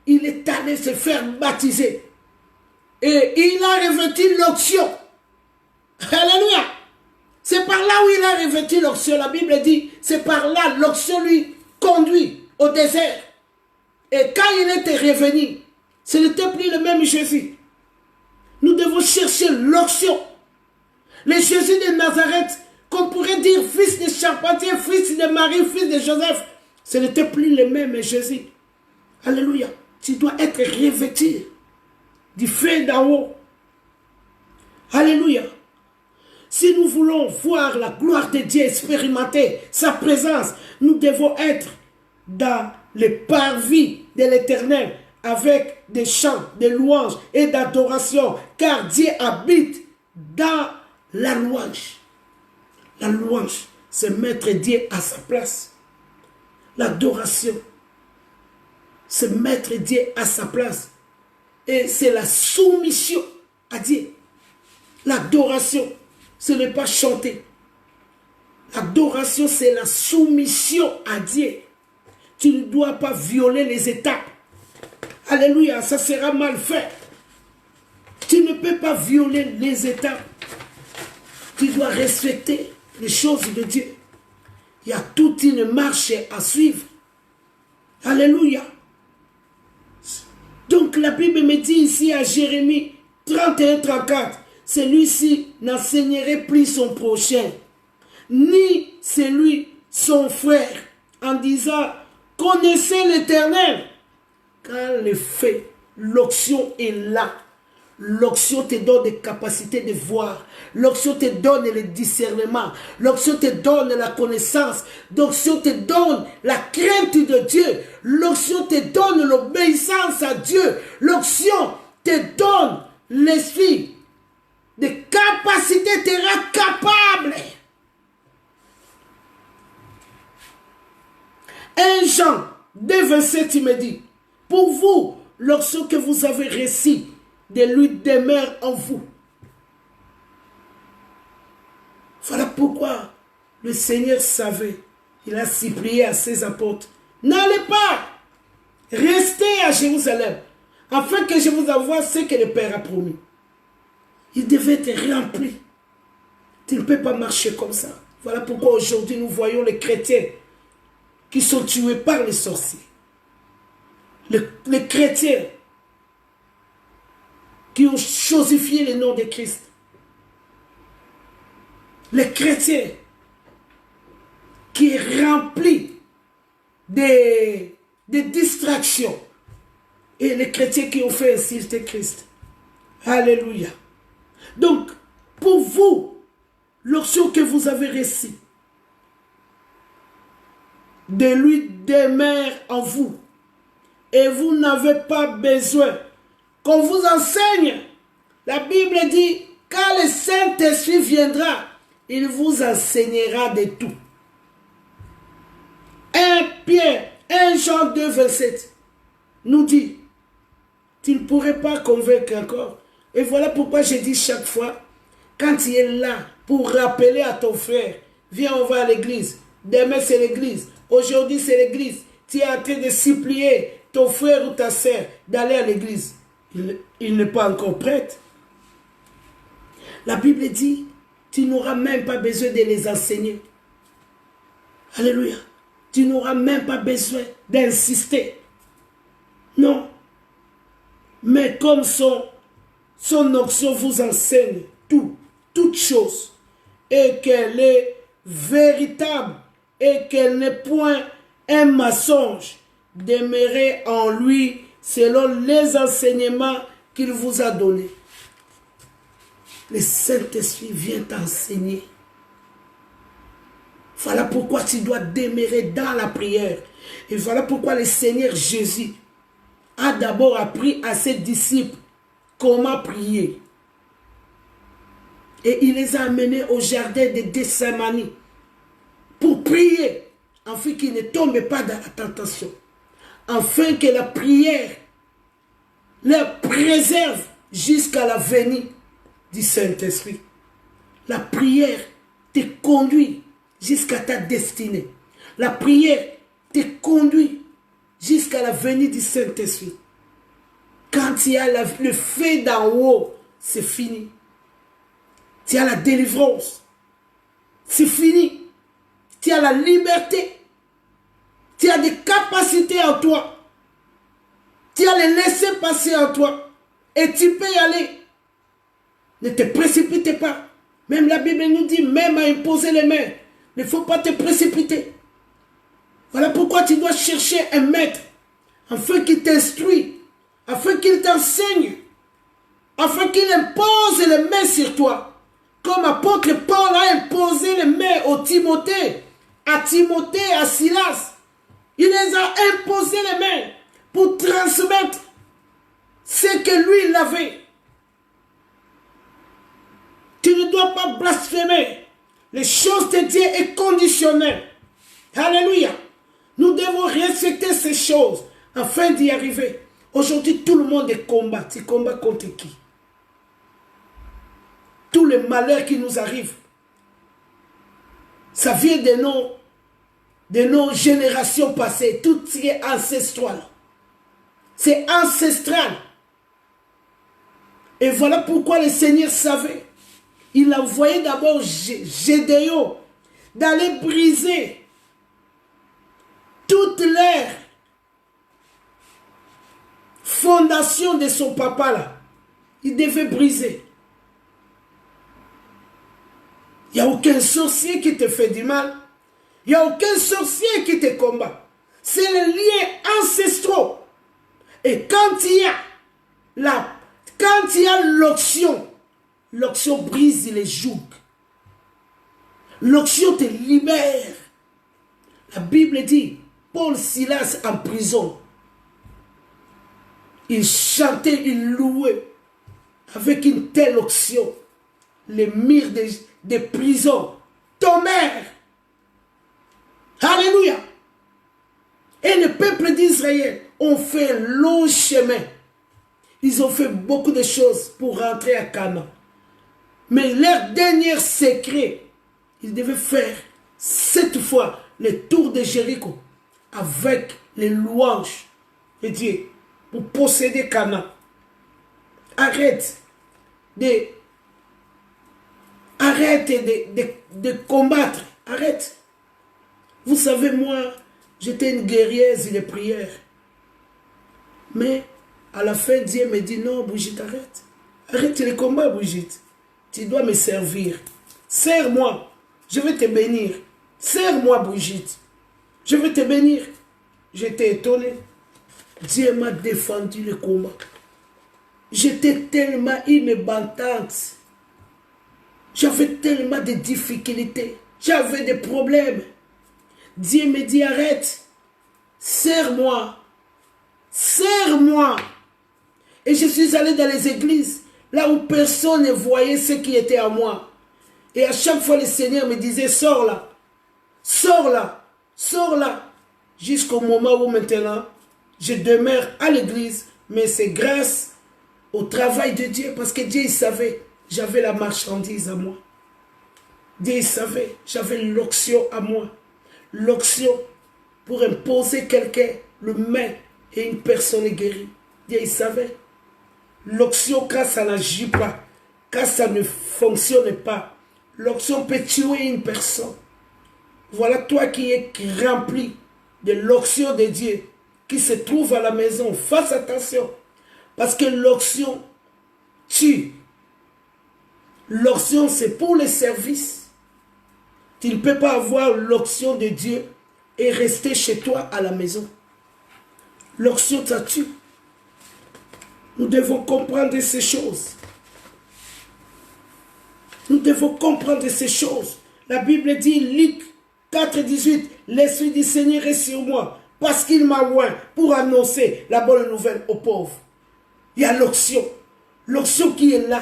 il est allé se faire baptiser. Et il a revêtu l'onction. Alléluia. C'est par là où il a revêtu l'onction. La Bible dit, c'est par là l'onction lui conduit au désert. Et quand il était revenu, ce n'était plus le même Jésus. Nous devons chercher l'onction. Le Jésus de Nazareth, qu'on pourrait dire fils de charpentier, fils de Marie, fils de Joseph, ce n'était plus le même Jésus. Alléluia. Tu dois être revêtu du feu d'en haut. Alléluia. Si nous voulons voir la gloire de Dieu, expérimenter sa présence, nous devons être dans le parvis de l'Éternel avec des chants, des louanges et d'adoration, car Dieu habite dans la louange. La louange, c'est mettre Dieu à sa place. L'adoration, c'est mettre Dieu à sa place. Et c'est la soumission à Dieu. L'adoration, ce n'est pas chanter. L'adoration, c'est la soumission à Dieu. Tu ne dois pas violer les étapes. Alléluia, ça sera mal fait. Tu ne peux pas violer les étapes. Tu dois respecter les choses de Dieu. Il y a toute une marche à suivre. Alléluia. Donc la Bible me dit ici à Jérémie 31-34, celui-ci n'enseignerait plus son prochain, ni celui son frère, en disant, connaissez l'Éternel. Quand le fait, l'onction est là. L'onction te donne des capacités de voir. L'onction te donne le discernement. L'onction te donne la connaissance. L'onction te donne la crainte de Dieu. L'onction te donne l'obéissance à Dieu. L'onction te donne l'esprit de capacité, te rend capable. 1 Jean 2,27, il me dit, pour vous, l'onction que vous avez reçue de lui demeure en vous. Voilà pourquoi le Seigneur savait, il a supplié à ses apôtres, n'allez pas, restez à Jérusalem, afin que je vous envoie ce que le Père a promis. Il devait être rempli. Tu ne peux pas marcher comme ça. Voilà pourquoi aujourd'hui nous voyons les chrétiens qui sont tués par les sorciers. Les chrétiens qui ont chosifié le nom de Christ. Les chrétiens qui est rempli de distractions. Et les chrétiens qui ont fait insulter Christ. Alléluia. Donc, pour vous, l'onction que vous avez reçue, de l'huile demeure en vous. Et vous n'avez pas besoin qu'on vous enseigne. La Bible dit, quand le Saint-Esprit viendra, il vous enseignera de tout. 1 Pierre, 1 Jean 2, 27 nous dit, tu ne pourrais pas convaincre encore. Et voilà pourquoi je dis chaque fois, quand tu es là pour rappeler à ton frère, viens, on va à l'église. Demain, c'est l'église. Aujourd'hui, c'est l'église. Tu es en train de supplier ton frère ou ta sœur d'aller à l'église. Il n'est pas encore prêt. La Bible dit, tu n'auras même pas besoin de les enseigner. Alléluia. Tu n'auras même pas besoin d'insister. Non. Mais comme son onction vous enseigne toutes choses, et qu'elle est véritable, et qu'elle n'est point un mensonge, demeurez en lui selon les enseignements qu'il vous a donnés. Le Saint-Esprit vient t'enseigner. Voilà pourquoi tu dois demeurer dans la prière. Et voilà pourquoi le Seigneur Jésus a d'abord appris à ses disciples comment prier. Et il les a amenés au jardin de Gethsémani pour prier, afin qu'ils ne tombent pas dans la tentation. Afin que la prière leur préserve jusqu'à la venue du Saint-Esprit. La prière te conduit jusqu'à ta destinée. La prière te conduit jusqu'à la venue du Saint-Esprit. Quand il y a le feu d'en haut, c'est fini. Tu as la délivrance. C'est fini. Tu as la liberté. Tu as des capacités en toi. Tu as les laisser passer en toi. Et tu peux y aller. Ne te précipite pas. Même la Bible nous dit, même à imposer les mains, il ne faut pas te précipiter. Voilà pourquoi tu dois chercher un maître, afin qu'il t'instruise, afin qu'il t'enseigne, afin qu'il impose les mains sur toi. Comme apôtre Paul a imposé les mains au Timothée, à Silas. Il les a imposé les mains pour transmettre ce que lui il avait. Tu ne dois pas blasphémer. Les choses de Dieu est conditionnelles. Alléluia. Nous devons respecter ces choses afin d'y arriver. Aujourd'hui, tout le monde est combat. Tu combats contre qui? Tout le malheur qui nous arrive, ça vient de nos générations passées. Tout ce qui est ancestral. C'est ancestral. Et voilà pourquoi le Seigneur savait. Il a envoyé d'abord Gédéon d'aller briser toute leur fondation de son papa là. Il devait briser. Il n'y a aucun sorcier qui te fait du mal. Il n'y a aucun sorcier qui te combat. C'est les liens ancestraux. Et quand il y a l'onction, l'onction brise les jougs. L'onction te libère. La Bible dit, Paul Silas en prison, il chantait, il louait avec une telle onction. Les murs des prisons tombèrent. Alléluia. Et le peuple d'Israël ont fait un long chemin. Ils ont fait beaucoup de choses pour rentrer à Canaan. Mais leur dernier secret, ils devaient faire 7 fois le tour de Jéricho avec les louanges de Dieu pour posséder Canaan. Arrête de combattre. Arrête. Vous savez, moi, j'étais une guerrière de prière. Mais à la fin, Dieu me dit, non, Brigitte, arrête. Arrête les combats, Brigitte. Tu dois me servir. Sers-moi. Je vais te bénir. Sers-moi, Brigitte. Je vais te bénir. J'étais étonné. Dieu m'a défendu le combat. J'étais tellement une bantante. J'avais tellement de difficultés. J'avais des problèmes. Dieu me dit, arrête. Serre-moi. Serre-moi. Et je suis allé dans les églises, là où personne ne voyait ce qui était à moi. Et à chaque fois, le Seigneur me disait, sors là. Sors là. Sors là. Jusqu'au moment où maintenant, je demeure à l'église. Mais c'est grâce au travail de Dieu. Parce que Dieu, il savait. J'avais la marchandise à moi. Dieu, il savait. J'avais l'onction à moi. L'onction pour imposer quelqu'un, le main, et une personne est guérie. Dieu, il savait. L'onction, quand ça n'agit pas, quand ça ne fonctionne pas, l'onction peut tuer une personne. Voilà toi qui es rempli de l'onction de Dieu, qui se trouve à la maison. Fais attention, parce que l'onction tue. L'onction, c'est pour le service. Tu ne peux pas avoir l'onction de Dieu et rester chez toi à la maison. L'onction, ça tue. Nous devons comprendre ces choses. Nous devons comprendre ces choses. La Bible dit, Luc 4, 18, l'Esprit du Seigneur est sur moi, parce qu'il m'a oint pour annoncer la bonne nouvelle aux pauvres. Il y a l'onction. L'onction qui est là,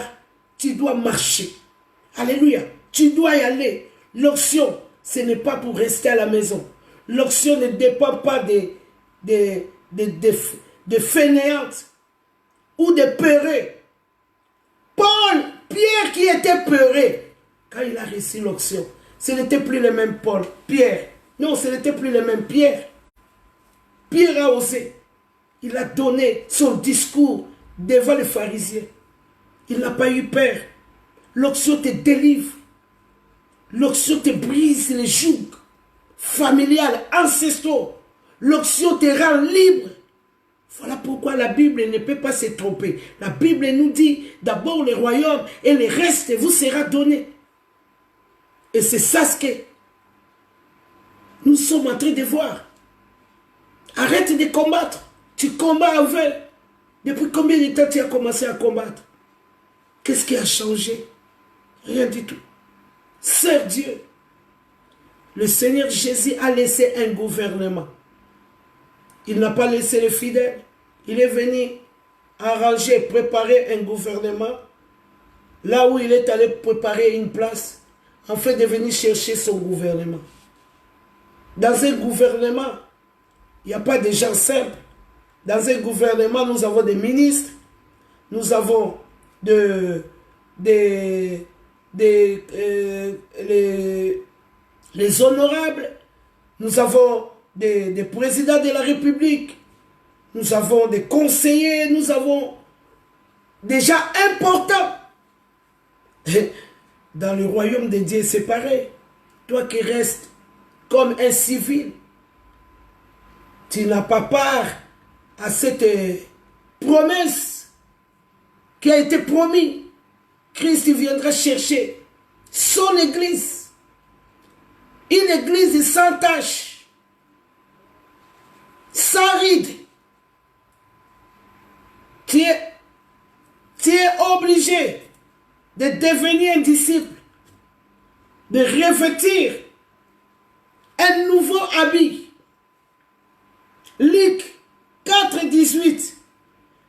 tu dois marcher. Alléluia. Tu dois y aller. L'onction, ce n'est pas pour rester à la maison. L'onction ne dépend pas de fainéantes ou de peureux. Pierre qui était peureux, quand il a reçu l'onction, ce n'était plus le même Pierre. Non, ce n'était plus le même Pierre. Pierre a osé. Il a donné son discours devant les pharisiens. Il n'a pas eu peur. L'onction te délivre. L'onction te brise les jougs familiales, ancestraux. L'onction te rend libre. Voilà pourquoi la Bible ne peut pas se tromper. La Bible nous dit, d'abord le royaume et le reste vous sera donné. Et c'est ça ce que nous sommes en train de voir. Arrête de combattre. Tu combats avec. Depuis combien de temps tu as commencé à combattre? Qu'est-ce qui a changé? Rien du tout. Sers Dieu. Le Seigneur Jésus a laissé un gouvernement. Il n'a pas laissé les fidèles. Il est venu arranger, préparer un gouvernement. Là où il est allé préparer une place, en fait de venir chercher son gouvernement. Dans un gouvernement, il n'y a pas de gens simples. Dans un gouvernement, nous avons des ministres, nous avons les honorables, nous avons des présidents de la République, nous avons des conseillers, nous avons des gens importants. Et dans le royaume de Dieu, c'est pareil. Toi qui restes comme un civil, tu n'as pas part à cette promesse qui a été promise. Christ viendra chercher son église. Une église sans tache, sans ride. Tu es obligé de devenir un disciple, de revêtir un nouveau habit. Luc 4, 18.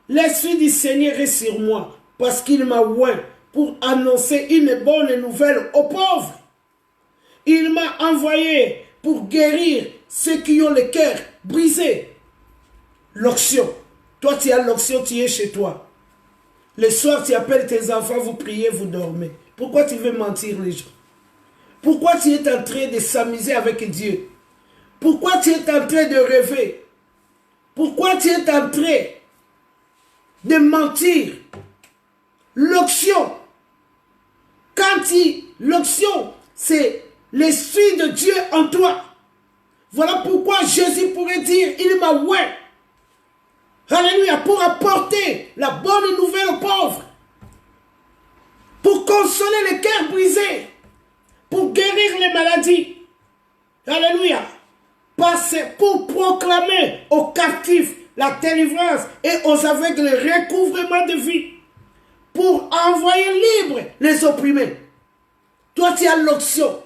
L'Esprit du Seigneur est sur moi, parce qu'il m'a oint pour annoncer une bonne nouvelle aux pauvres. Il m'a envoyé pour guérir ceux qui ont le cœur brisé. L'onction. Toi, tu as l'onction, tu es chez toi. Le soir, tu appelles tes enfants, vous priez, vous dormez. Pourquoi tu veux mentir les gens? Pourquoi tu es en train de s'amuser avec Dieu? Pourquoi tu es en train de rêver? Pourquoi tu es en train de mentir? L'onction. L'onction, c'est l'Esprit de Dieu en toi. Voilà pourquoi Jésus pourrait dire, il m'a oint. Alléluia, pour apporter la bonne nouvelle aux pauvres. Pour consoler les cœurs brisés. Pour guérir les maladies. Alléluia. Pour proclamer aux captifs la délivrance et aux aveugles le recouvrement de vie. Pour envoyer libres les opprimés. Toi, tu as l'option.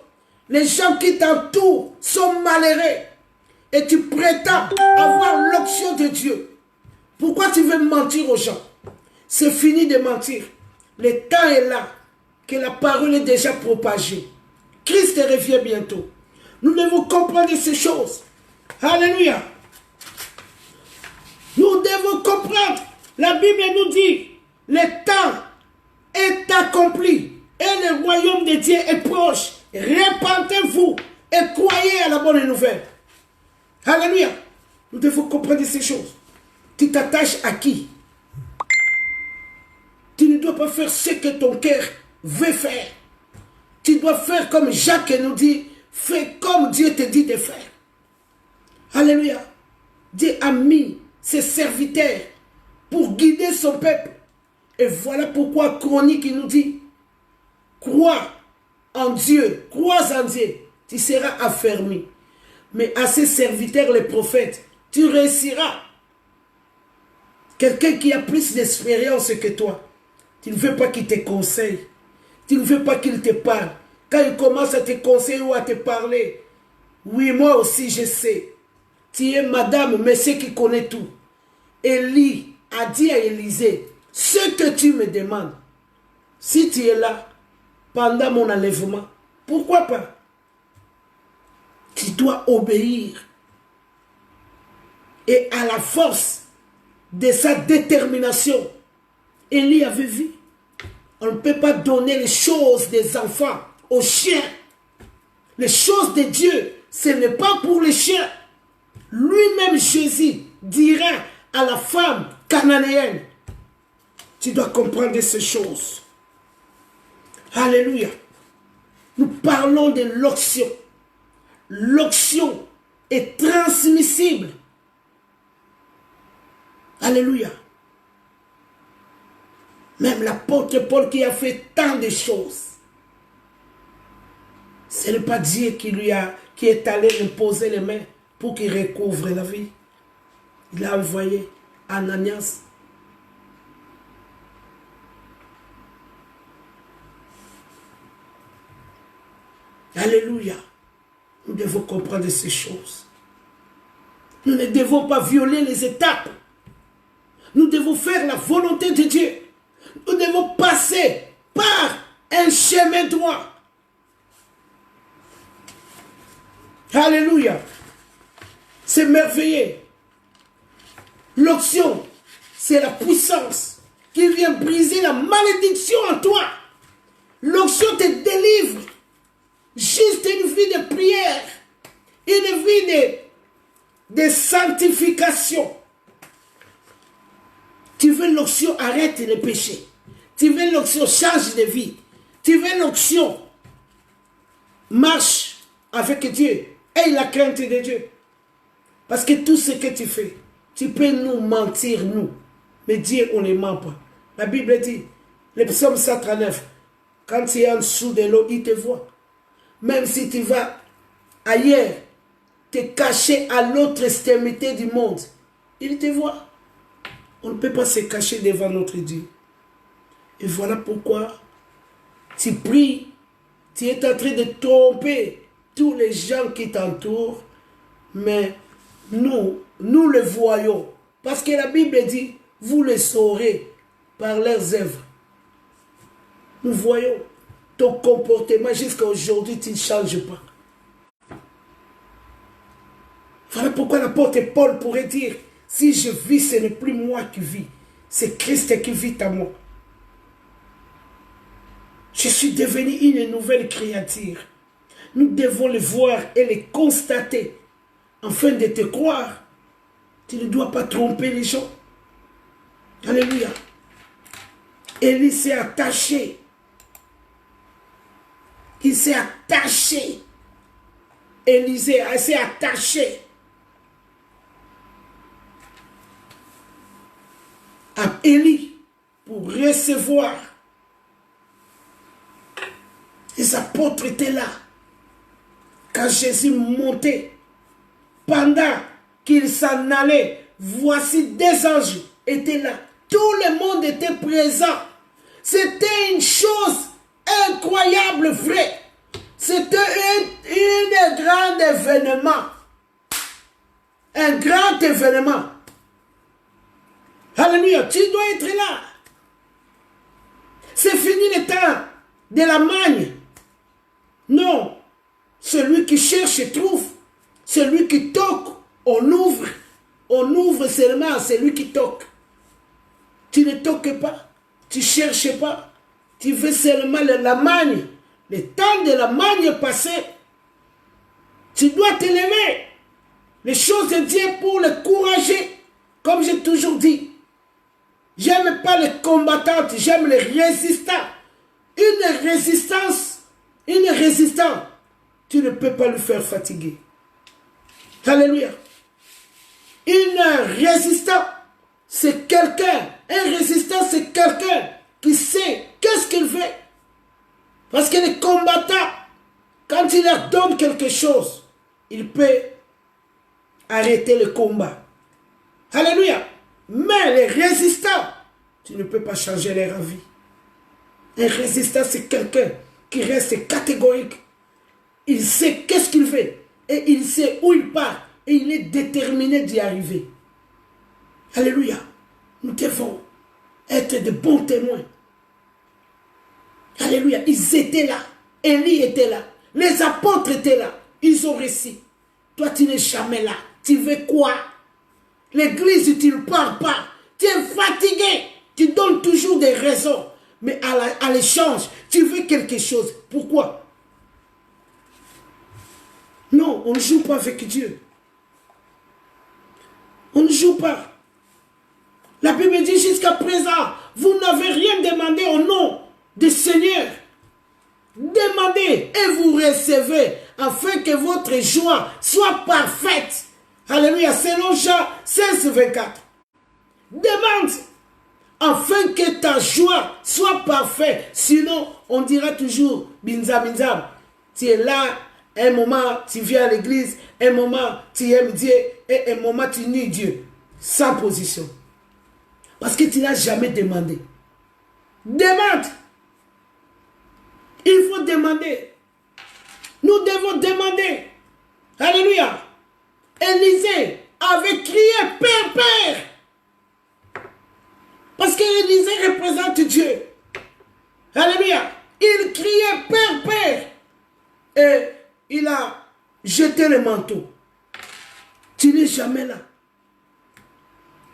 Les gens qui t'entourent sont malheureux. Et tu prétends avoir l'option de Dieu. Pourquoi tu veux mentir aux gens? C'est fini de mentir. Le temps est là. Que la parole est déjà propagée. Christ revient bientôt. Nous devons comprendre ces choses. Alléluia. Nous devons comprendre. La Bible nous dit, le temps est accompli et le royaume de Dieu est proche. Répentez-vous et croyez à la bonne nouvelle. Alléluia. Nous devons comprendre ces choses. Tu t'attaches à qui? Tu ne dois pas faire ce que ton cœur veut faire. Tu dois faire comme Jacques nous dit, fais comme Dieu te dit de faire. Alléluia. Dieu a mis ses serviteurs pour guider son peuple. Et voilà pourquoi Chronique nous dit, crois en Dieu, crois en Dieu, tu seras affermi. Mais à ses serviteurs, les prophètes, tu réussiras. Quelqu'un qui a plus d'expérience que toi, tu ne veux pas qu'il te conseille. Tu ne veux pas qu'il te parle. Quand il commence à te conseiller ou à te parler, oui, moi aussi je sais. Tu es madame, monsieur qui connaît tout. Élie a dit à Élisée, ce que tu me demandes, si tu es là, pendant mon enlèvement, pourquoi pas? Tu dois obéir. Et à la force de sa détermination, Élie avait vu. On ne peut pas donner les choses des enfants aux chiens. Les choses de Dieu, ce n'est pas pour les chiens. Lui-même, Jésus, dira à la femme cananéenne, tu dois comprendre ces choses. Alléluia. Nous parlons de l'onction. L'onction est transmissible. Alléluia. Même l'apôtre Paul qui a fait tant de choses. Ce n'est pas Dieu qui est allé imposer les mains pour qu'il recouvre la vie. Il a envoyé Ananias. Alléluia. Nous devons comprendre ces choses. Nous ne devons pas violer les étapes. Nous devons faire la volonté de Dieu. Nous devons passer par un chemin droit. Alléluia. C'est merveilleux. L'onction, c'est la puissance qui vient briser la malédiction en toi. L'onction te délivre. Juste une vie de prière, une vie de sanctification. Tu veux l'onction, arrête le péché. Tu veux l'onction, change de vie. Tu veux l'onction, marche avec Dieu. Aie la crainte de Dieu. Parce que tout ce que tu fais, tu peux nous mentir, nous. Mais Dieu, on ne ment pas. La Bible dit, le psaume 139, quand tu es en dessous de l'eau, il te voit. Même si tu vas ailleurs, te cacher à l'autre extrémité du monde, il te voit. On ne peut pas se cacher devant notre Dieu. Et voilà pourquoi tu pries, tu es en train de tromper tous les gens qui t'entourent, mais nous le voyons. Parce que la Bible dit, vous le saurez par leurs œuvres. Nous voyons ton comportement jusqu'à aujourd'hui, tu ne changes pas. Voilà pourquoi l'apôtre Paul pourrait dire, si je vis, ce n'est plus moi qui vis, c'est Christ qui vit en moi. Je suis devenu une nouvelle créature. Nous devons le voir et le constater, afin de te croire. Tu ne dois pas tromper les gens. Alléluia. Élie s'est attaché. Il s'est attaché. Élisée s'est attaché à Élie pour recevoir. Les apôtres étaient là. Quand Jésus montait, pendant qu'il s'en allait, voici des anges étaient là. Tout le monde était présent. C'était une chose incroyable, vrai. C'était un grand événement. Un grand événement. Alléluia, tu dois être là. C'est fini le temps de la magne. Non. Celui qui cherche trouve. Celui qui toque, on ouvre. On ouvre seulement à celui qui toque. Tu ne toques pas. Tu ne cherches pas. Tu veux seulement la magne. Le temps de la magne est passé. Tu dois te lever. Les choses de Dieu pour les courager. Comme j'ai toujours dit. J'aime pas les combattantes, j'aime les résistants. Une résistance, tu ne peux pas le faire fatiguer. Alléluia. Une résistant, c'est quelqu'un. Un résistant, c'est quelqu'un qui sait qu'est-ce qu'il fait. Parce que les combattants, quand il leur donne quelque chose, il peut arrêter le combat. Alléluia. Mais les résistants, tu ne peux pas changer leur avis. Un résistant, c'est quelqu'un qui reste catégorique. Il sait qu'est-ce qu'il fait. Et il sait où il part. Et il est déterminé d'y arriver. Alléluia. Nous devons être de bons témoins. Alléluia. Ils étaient là. Élie était là. Les apôtres étaient là. Ils ont réussi. Toi, tu n'es jamais là. Tu veux quoi? L'église, tu ne parles pas. Tu es fatigué. Tu donnes toujours des raisons. Mais à l'échange, tu veux quelque chose. Pourquoi? Non, on ne joue pas avec Dieu. On ne joue pas. La Bible dit jusqu'à présent, vous n'avez rien demandé au nom du Seigneur. Demandez et vous recevez afin que votre joie soit parfaite. Alléluia, selon Jean 16, 24. Demande afin que ta joie soit parfaite. Sinon, on dira toujours, binza, binza. Tu es là, un moment, tu viens à l'église, un moment, tu aimes Dieu, et un moment, tu nies Dieu. Sans position. Parce que tu n'as jamais demandé. Demande. Il faut demander. Nous devons demander. Alléluia. Élisée avait crié Père, Père. Parce qu'Élisée représente Dieu. Alléluia. Il criait Père, Père. Et il a jeté le manteau. Tu n'es jamais là.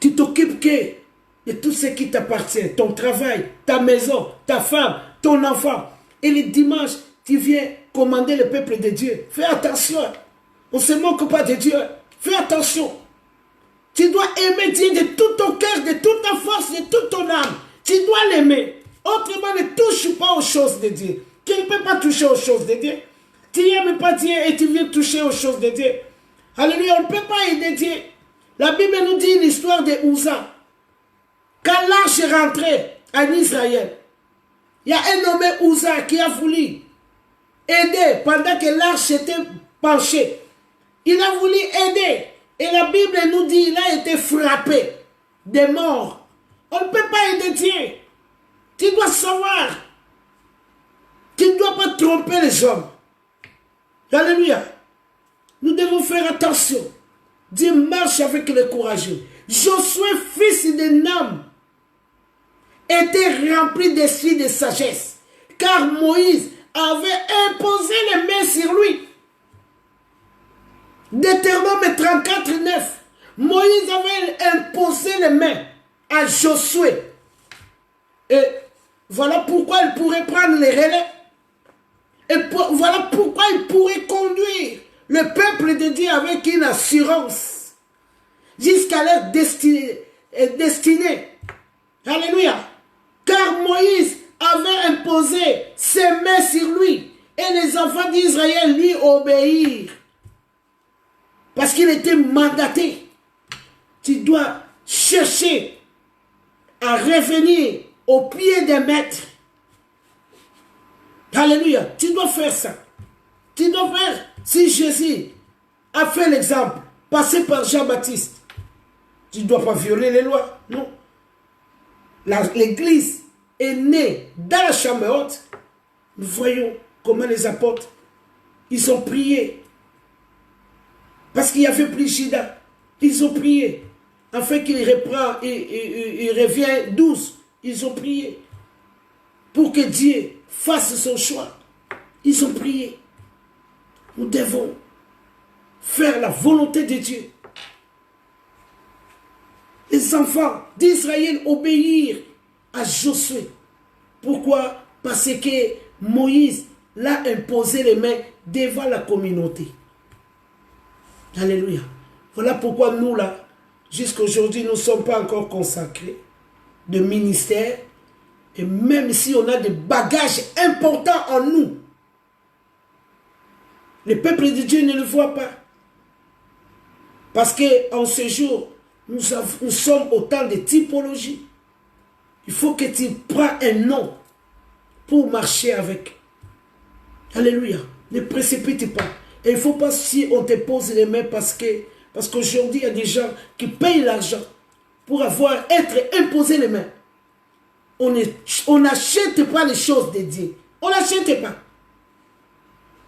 Tu t'occupes de tout ce qui t'appartient. Ton travail, ta maison, ta femme, ton enfant. Et le dimanche, tu viens commander le peuple de Dieu. Fais attention. On ne se moque pas de Dieu. Fais attention. Tu dois aimer Dieu de tout ton cœur, de toute ta force, de toute ton âme. Tu dois l'aimer. Autrement, ne touche pas aux choses de Dieu. Tu ne peux pas toucher aux choses de Dieu. Tu n'aimes pas Dieu et tu viens toucher aux choses de Dieu. Alléluia, on ne peut pas aider Dieu. La Bible nous dit l'histoire de Uza. Quand l'arche est rentrée en Israël, il y a un nommé Uza qui a voulu aider pendant que l'arche était penchée. Il a voulu aider. Et la Bible nous dit qu'il a été frappé de mort. On ne peut pas aider Dieu. Tu dois savoir. Tu ne dois pas tromper les hommes. Alléluia. Nous devons faire attention. Dieu marche avec les courageux. Josué, fils de Nam, était rempli d'esprit de sagesse. Car Moïse avait imposé les mains sur lui. Deutéronome 34, 9. Moïse avait imposé les mains à Josué. Et voilà pourquoi il pourrait prendre les relais. Et voilà pourquoi il pourrait conduire le peuple de Dieu avec une assurance jusqu'à leur destinée. Alléluia. Car Moïse avait imposé ses mains sur lui et les enfants d'Israël lui obéirent. Parce qu'il était mandaté. Tu dois chercher à revenir au pied des maîtres. Alléluia. Tu dois faire ça. Tu dois faire. Si Jésus a fait l'exemple, passé par Jean-Baptiste, tu ne dois pas violer les lois. Non. L'église est née dans la chambre haute. Nous voyons comment les apôtres, ils ont prié. Parce qu'il y avait plus Judas. Ils ont prié. Afin qu'il reprend, il revient douce. Ils ont prié. Pour que Dieu fasse son choix. Ils ont prié. Nous devons faire la volonté de Dieu. Les enfants d'Israël obéirent à Josué. Pourquoi? Parce que Moïse l'a imposé les mains devant la communauté. Alléluia. Voilà pourquoi nous là, jusqu'à aujourd'hui, nous ne sommes pas encore consacrés de ministère. Et même si on a des bagages importants en nous, le peuple de Dieu ne le voit pas. Parce qu'en ce jour, nous sommes autant de typologies. Il faut que tu prends un nom pour marcher avec. Alléluia. Ne précipite pas. Et il ne faut pas si on te pose les mains parce qu'aujourd'hui, il y a des gens qui payent l'argent pour être imposés les mains. On n'achète pas les choses de Dieu. On n'achète pas.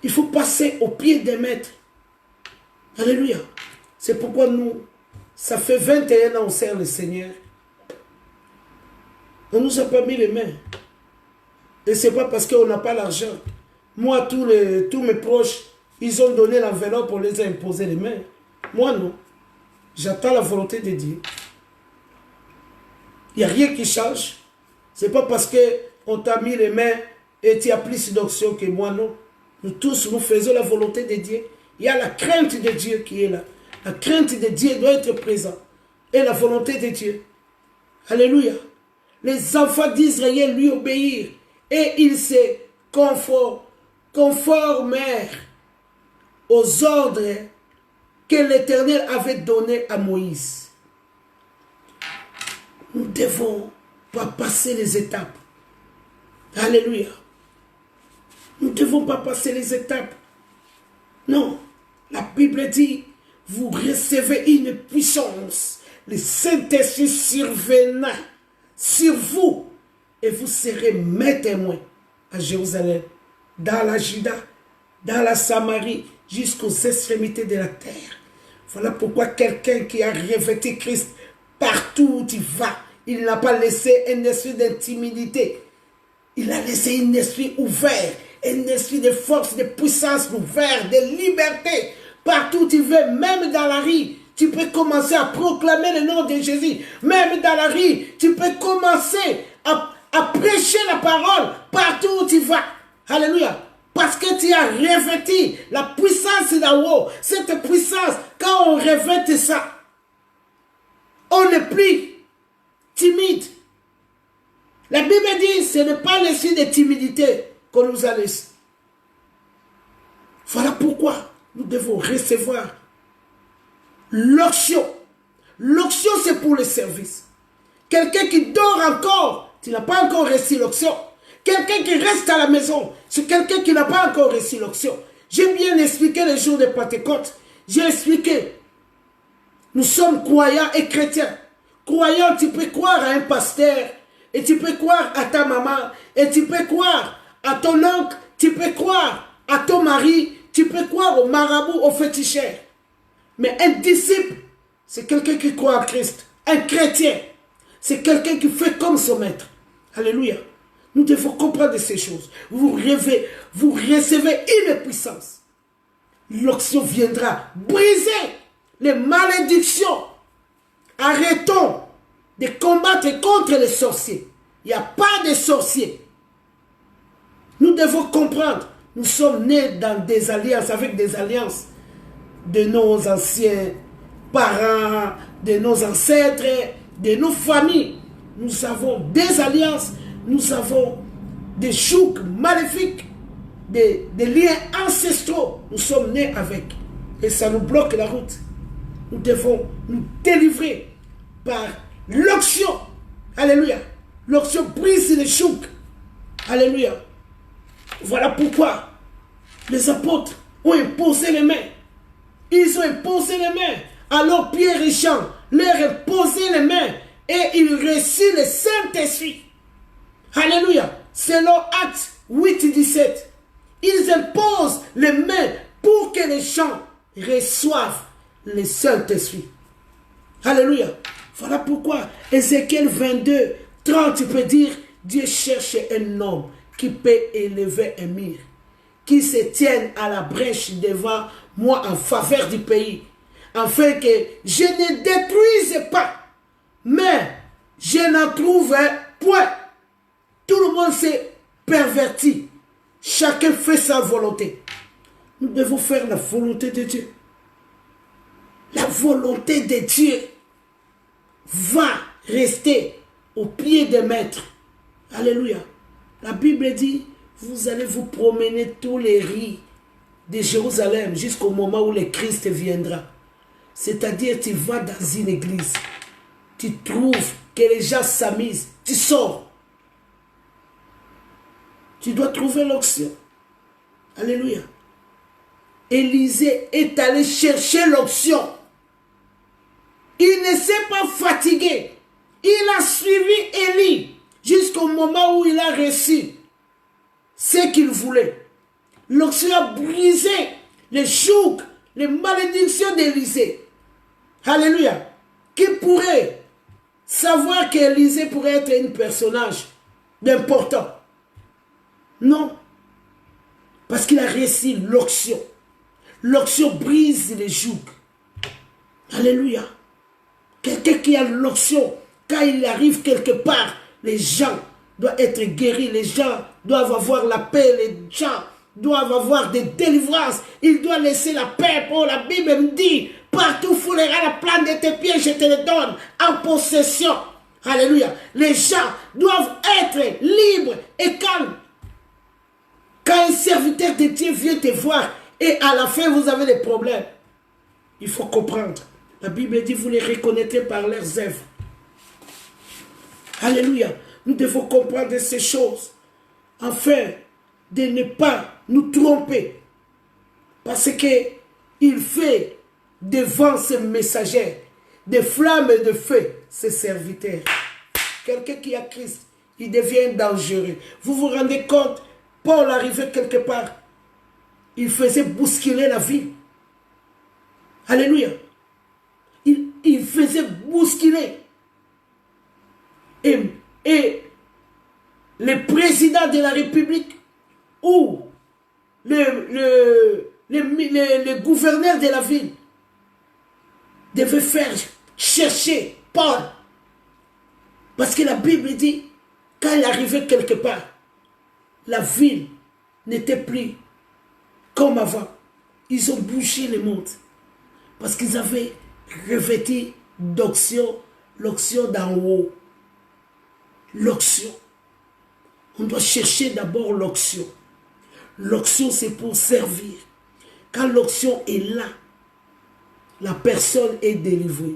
Il faut passer au pied des maîtres. Alléluia. C'est pourquoi nous, ça fait 21 ans on sert le Seigneur. On ne nous a pas mis les mains. Et ce n'est pas parce qu'on n'a pas l'argent. Moi, tous mes proches, ils ont donné l'enveloppe, on les a imposé les mains. Moi, non. J'attends la volonté de Dieu. Il n'y a rien qui change. Ce n'est pas parce qu'on t'a mis les mains et tu as plus d'options que moi, non. Nous tous, nous faisons la volonté de Dieu. Il y a la crainte de Dieu qui est là. La crainte de Dieu doit être présente. Et la volonté de Dieu. Alléluia. Les enfants d'Israël lui obéirent. Et ils se conformèrent aux ordres que l'Éternel avait donnés à Moïse. Nous ne devons pas passer les étapes. Alléluia. Nous ne devons pas passer les étapes. Non. La Bible dit, vous recevez une puissance. Le Saint-Esprit survenant sur vous. Et vous serez mes témoins à Jérusalem, dans la Juda, dans la Samarie, jusqu'aux extrémités de la terre. Voilà pourquoi quelqu'un qui a revêtu Christ, partout où il va, il n'a pas laissé un esprit d'intimidité. Il a laissé un esprit ouvert, un esprit de force, de puissance ouvert, de liberté. Partout où tu veux, même dans la rue, tu peux commencer à proclamer le nom de Jésus. Même dans la rue, tu peux commencer à prêcher la parole partout où tu vas. Alléluia. Parce que tu as revêtu la puissance d'en haut. Cette puissance, quand on revêt ça, on n'est plus timide. La Bible dit, ce n'est pas l'esprit de timidité qu'on nous a laissé. Voilà pourquoi nous devons recevoir l'onction. L'onction, c'est pour le service. Quelqu'un qui dort encore, tu n'as pas encore reçu l'onction. Quelqu'un qui reste à la maison, c'est quelqu'un qui n'a pas encore reçu l'onction. J'ai bien expliqué le jour de Pentecôte. J'ai expliqué. Nous sommes croyants et chrétiens. Croyants, tu peux croire à un pasteur, et tu peux croire à ta maman, et tu peux croire à ton oncle, tu peux croire à ton mari, tu peux croire au marabout, au féticheur. Mais un disciple, c'est quelqu'un qui croit en Christ. Un chrétien, c'est quelqu'un qui fait comme son maître. Alléluia. Nous devons comprendre ces choses. Vous recevez une puissance. L'onction viendra briser les malédictions. Arrêtons de combattre contre les sorciers. Il n'y a pas de sorciers. Nous devons comprendre. Nous sommes nés dans des alliances, avec des alliances de nos anciens parents, de nos ancêtres, de nos familles. Nous avons des alliances, nous avons des jougs maléfiques, des liens ancestraux. Nous sommes nés avec. Et ça nous bloque la route. Nous devons nous délivrer par l'onction. Alléluia. L'onction brise les jougs. Alléluia. Voilà pourquoi les apôtres ont imposé les mains. Ils ont imposé les mains. Alors Pierre et Jean leur imposaient les mains et ils reçurent le Saint-Esprit. Alléluia. Selon Actes 8-17. Ils imposent les mains pour que les gens reçoivent le Saint-Esprit. Alléluia. Voilà pourquoi Ézéchiel 22-30, tu peux dire, Dieu cherche un homme qui peut élever un mur, qui se tienne à la brèche devant moi en faveur du pays, afin que je ne détruise pas, mais je n'en trouve point. Tout le monde s'est perverti. Chacun fait sa volonté. Nous devons faire la volonté de Dieu. La volonté de Dieu va rester au pied des maîtres. Alléluia. La Bible dit, vous allez vous promener tous les rues de Jérusalem jusqu'au moment où le Christ viendra. C'est-à-dire, tu vas dans une église, tu trouves que les gens s'amusent, tu sors. Tu dois trouver l'onction. Alléluia. Élisée est allé chercher l'onction. Il ne s'est pas fatigué. Il a suivi Élie jusqu'au moment où il a reçu ce qu'il voulait. L'onction a brisé les jougs, les malédictions d'Élisée. Alléluia. Qui pourrait savoir qu'Élisée pourrait être un personnage d'important? Non. Parce qu'il a reçu l'onction. L'onction brise les jougs. Alléluia. Quelqu'un qui a l'onction, quand il arrive quelque part, les gens doivent être guéris, les gens doivent avoir la paix, les gens doivent avoir des délivrances. Il doit laisser la paix. Oh, la Bible me dit, partout foulera la plante de tes pieds, je te le donne en possession. Alléluia. Les gens doivent être libres et calmes. Quand un serviteur de Dieu vient te voir et à la fin vous avez des problèmes, il faut comprendre. La Bible dit, vous les reconnaîtrez par leurs œuvres. Alléluia. Nous devons comprendre ces choses afin de ne pas nous tromper. Parce qu'il fait devant ses messagers des flammes de feu, ses serviteurs. Quelqu'un qui a Christ, il devient dangereux. Vous vous rendez compte, Paul arrivait quelque part, il faisait bousculer la ville. Alléluia. Il faisait bousculer. Et le président de la République ou le gouverneur de la ville devait faire chercher Paul. Parce que la Bible dit, quand il arrivait quelque part, la ville n'était plus comme avant. Ils ont bouché le monde. Parce qu'ils avaient revêtu d'onction, l'onction d'en haut. L'onction. On doit chercher d'abord l'onction. L'onction, c'est pour servir. Quand l'onction est là, la personne est délivrée.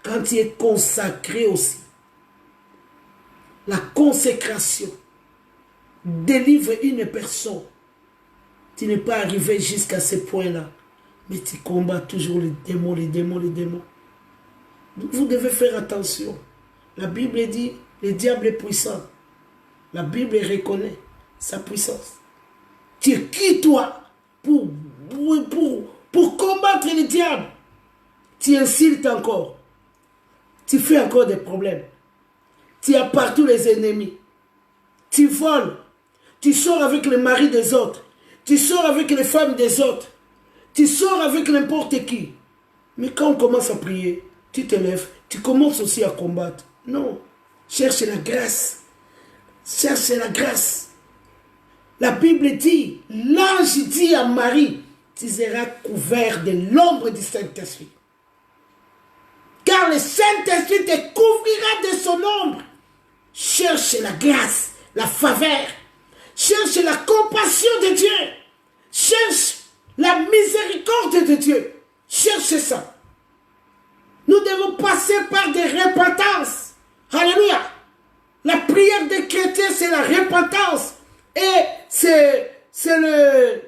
Quand tu es consacré aussi, la consécration délivre une personne. Tu n'es pas arrivé jusqu'à ce point-là, mais tu combats toujours les démons, les démons, les démons. Donc vous devez faire attention. La Bible dit, le diable est puissant. La Bible reconnaît sa puissance. Tu es qui toi pour combattre le diable? Tu insultes encore. Tu fais encore des problèmes. Tu as partout les ennemis. Tu voles. Tu sors avec le mari des autres. Tu sors avec les femmes des autres. Tu sors avec n'importe qui. Mais quand on commence à prier, tu te lèves, tu commences aussi à combattre. Non. Cherche la grâce. Cherche la grâce. La Bible dit, l'ange dit à Marie, tu seras couvert de l'ombre du Saint-Esprit. Car le Saint-Esprit te couvrira de son ombre. Cherche la grâce, la faveur. Cherche la compassion de Dieu. Cherche la miséricorde de Dieu. Cherche ça. Nous devons passer par des repentances. Alléluia. La prière des chrétiens, c'est la repentance. Et c'est le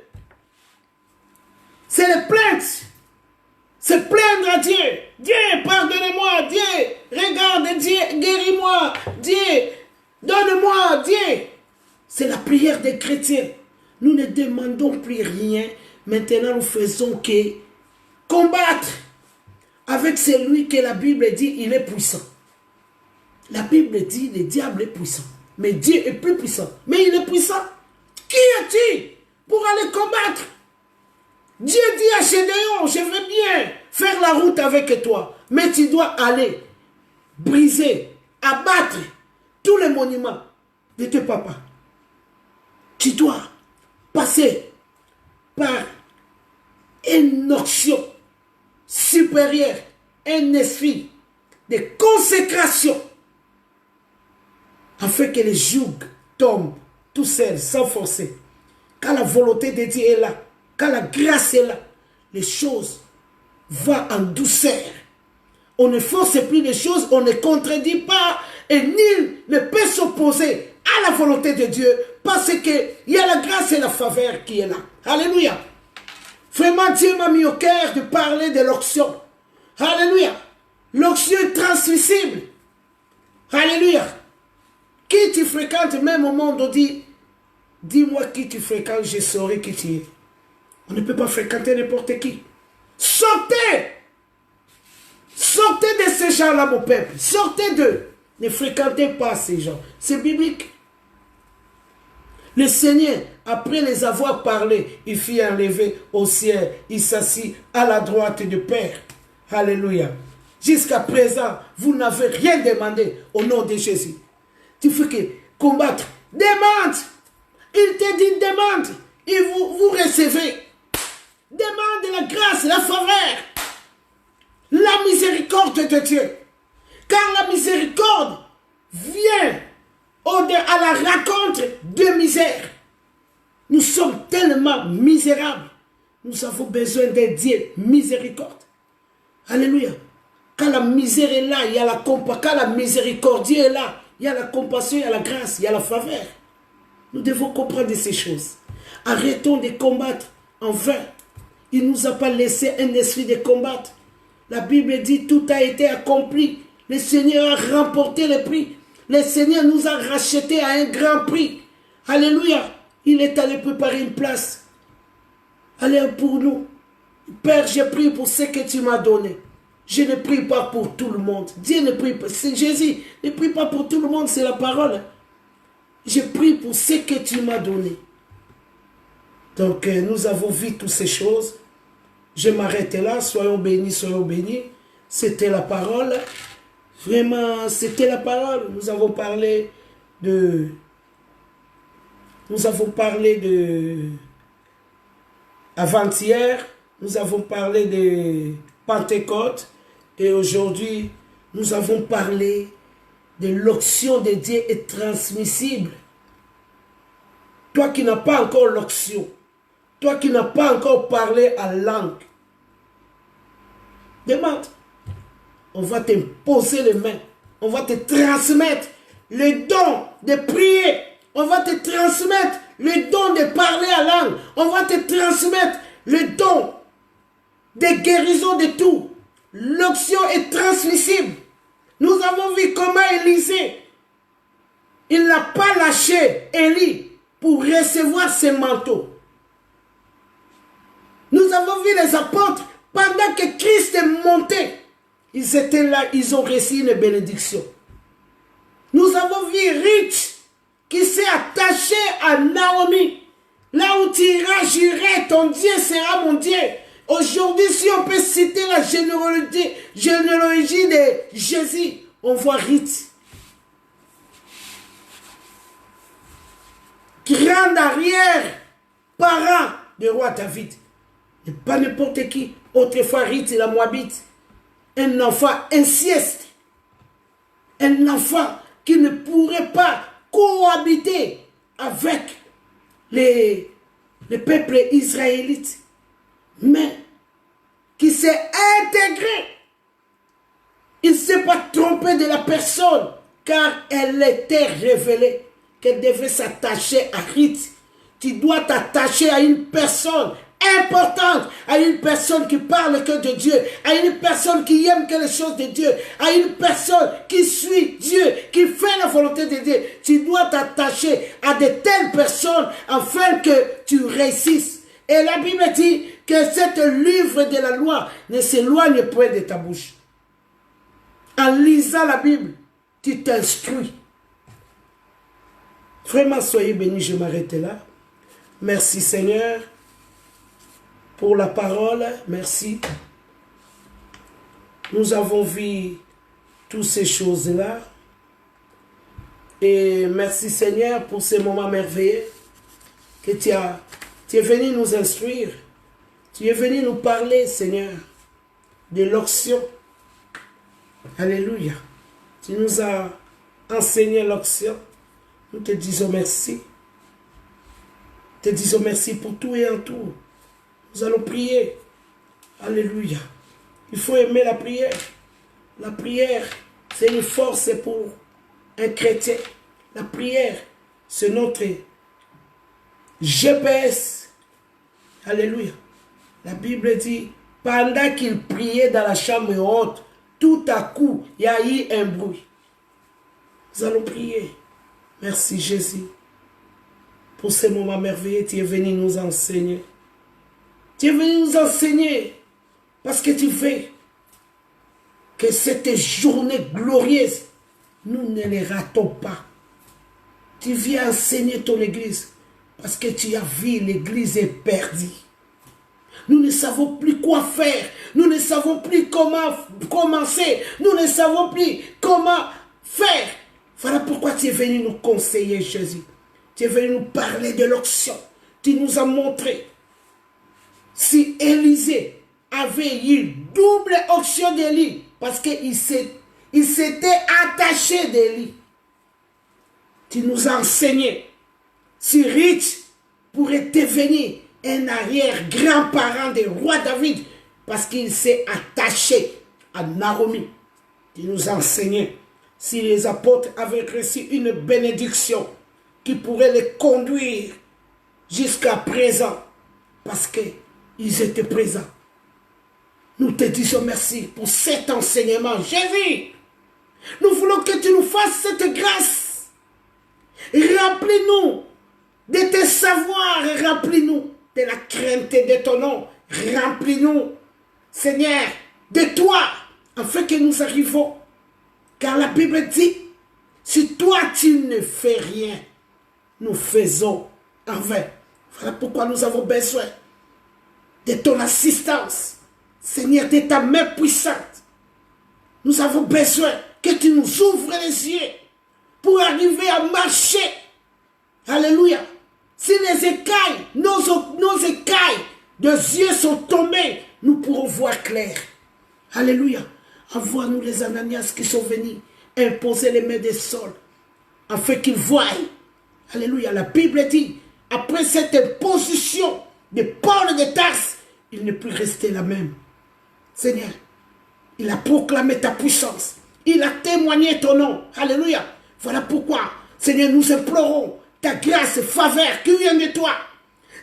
plainte. C'est plaindre à Dieu. Dieu, pardonnez-moi. Dieu, regarde. Dieu, guéris-moi. Dieu, donne-moi. Dieu. C'est la prière des chrétiens. Nous ne demandons plus rien. Maintenant, nous faisons que combattre avec celui que la Bible dit, il est puissant. La Bible dit, le diable est puissant. Mais Dieu est plus puissant. Mais il est puissant. Qui es-tu pour aller combattre? Dieu dit à Gédéon, je veux bien faire la route avec toi. Mais tu dois aller briser, abattre tous les monuments de tes papas. Tu dois passer par une onction supérieure, un esprit de consécration, afin que les jougs tombent tout seuls, sans forcer. Quand la volonté de Dieu est là, quand la grâce est là, les choses vont en douceur. On ne force plus les choses, on ne contredit pas, et nul ne peut s'opposer à la volonté de Dieu, parce qu'il y a la grâce et la faveur qui est là. Alléluia. Vraiment, Dieu m'a mis au cœur de parler de l'onction. Alléluia. L'onction est transmissible. Alléluia. Qui tu fréquentes, même au monde, on dit, dis-moi qui tu fréquentes, je saurai qui tu es. On ne peut pas fréquenter n'importe qui. Sortez! Sortez de ces gens-là, mon peuple. Sortez d'eux. Ne fréquentez pas ces gens. C'est biblique. Le Seigneur, après les avoir parlé, il fit enlever au ciel. Il s'assit à la droite du Père. Alléluia. Jusqu'à présent, vous n'avez rien demandé au nom de Jésus. Tu fais que combattre. Demande. Il te dit demande. Et vous recevez. Demande la grâce, la faveur. La miséricorde de Dieu. Car la miséricorde vient à la rencontre de misère. Nous sommes tellement misérables. Nous avons besoin de Dieu miséricorde. Alléluia. Quand la misère est là, il y a la compassion. Quand la miséricorde est là, il y a la compassion, il y a la grâce, il y a la faveur. Nous devons comprendre ces choses. Arrêtons de combattre en vain. Il ne nous a pas laissé un esprit de combattre. La Bible dit tout a été accompli. Le Seigneur a remporté le prix. Le Seigneur nous a rachetés à un grand prix. Alléluia. Il est allé préparer une place. Allez pour nous. Père, je prie pour ce que tu m'as donné. Je ne prie pas pour tout le monde. Dieu ne prie pas. C'est Jésus. Ne prie pas pour tout le monde. C'est la parole. Je prie pour ce que tu m'as donné. Donc, nous avons vu toutes ces choses. Je m'arrête là. Soyons bénis, soyons bénis. C'était la parole. Vraiment, c'était la parole. Nous avons parlé de... Avant-hier, nous avons parlé de Pentecôte. Et aujourd'hui, nous avons parlé de l'onction de Dieu est transmissible. Toi qui n'as pas encore l'onction, toi qui n'as pas encore parlé en langue, demande. On va te poser les mains. On va te transmettre le don de prier. On va te transmettre le don de parler en langue. On va te transmettre le don de guérison de tout. L'onction est transmissible. Nous avons vu comment Élisée, il n'a pas lâché Élie pour recevoir ses manteaux. Nous avons vu les apôtres, pendant que Christ est monté, ils étaient là, ils ont reçu une bénédiction. Nous avons vu Ruth qui s'est attaché à Naomi. Là où tu iras, j'irai, ton Dieu sera mon Dieu. Aujourd'hui, si on peut citer la généalogie de Jésus, on voit Ruth. Grand arrière-parent du roi David. Et pas n'importe qui. Autrefois, Ruth la Moabite. Un enfant insieste. Un enfant qui ne pourrait pas cohabiter avec les peuples israélites, mais qui s'est intégré. Il ne s'est pas trompé de la personne, car elle était révélée qu'elle devait s'attacher à Ruth. Tu dois t'attacher à une personne importante à une personne qui parle que de Dieu, à une personne qui aime que les choses de Dieu, à une personne qui suit Dieu, qui fait la volonté de Dieu. Tu dois t'attacher à de telles personnes afin que tu réussisses. Et la Bible dit que cet livre de la loi ne s'éloigne point de ta bouche. En lisant la Bible, tu t'instruis. Vraiment, soyez bénis, je m'arrête là. Merci Seigneur pour la parole, merci. Nous avons vu toutes ces choses-là. Et merci Seigneur pour ces moments merveilleux que tu es venu nous instruire. Tu es venu nous parler, Seigneur, de l'onction. Alléluia. Tu nous as enseigné l'onction. Nous te disons merci. Te disons merci pour tout et en tout. Nous allons prier. Alléluia. Il faut aimer la prière. La prière, c'est une force pour un chrétien. La prière, c'est notre GPS. Alléluia. La Bible dit, pendant qu'il priait dans la chambre haute, tout à coup, il y a eu un bruit. Nous allons prier. Merci Jésus. Pour ces moments merveilleux, tu es venu nous enseigner. Tu es venu nous enseigner parce que tu veux que cette journée glorieuse, nous ne les ratons pas. Tu viens enseigner ton église parce que tu as vu l'église est perdue. Nous ne savons plus quoi faire. Nous ne savons plus comment commencer. Nous ne savons plus comment faire. Voilà pourquoi tu es venu nous conseiller, Jésus. Tu es venu nous parler de l'onction. Tu nous as montré. Si Élisée avait eu double onction d'Élie, parce qu'il s'était attaché d'Élie, tu nous as enseigné. Si Rich pourrait devenir un arrière-grand-parent du roi David, parce qu'il s'est attaché à Naomi, tu nous as enseigné. Si les apôtres avaient reçu une bénédiction qui pourrait les conduire jusqu'à présent, parce qu'ils étaient présents. Nous te disons merci pour cet enseignement. Jésus, nous voulons que tu nous fasses cette grâce. Remplis-nous de tes savoirs et remplis-nous de la crainte de ton nom. Remplis-nous, Seigneur, de toi, afin que nous arrivons. Car la Bible dit, si toi tu ne fais rien, nous faisons en vain. Voilà pourquoi nous avons besoin de ton assistance, Seigneur, de ta main puissante. Nous avons besoin que tu nous ouvres les yeux pour arriver à marcher. Alléluia. Si les écailles, nos écailles de yeux sont tombées, nous pourrons voir clair. Alléluia. Envoie-nous les Ananias qui sont venus imposer les mains des sols afin qu'ils voient. Alléluia. La Bible dit, après cette imposition de Paul de Tarse, il ne peut rester la même. Seigneur, il a proclamé ta puissance. Il a témoigné ton nom. Alléluia. Voilà pourquoi, Seigneur, nous implorons ta grâce et faveur qui vient de toi.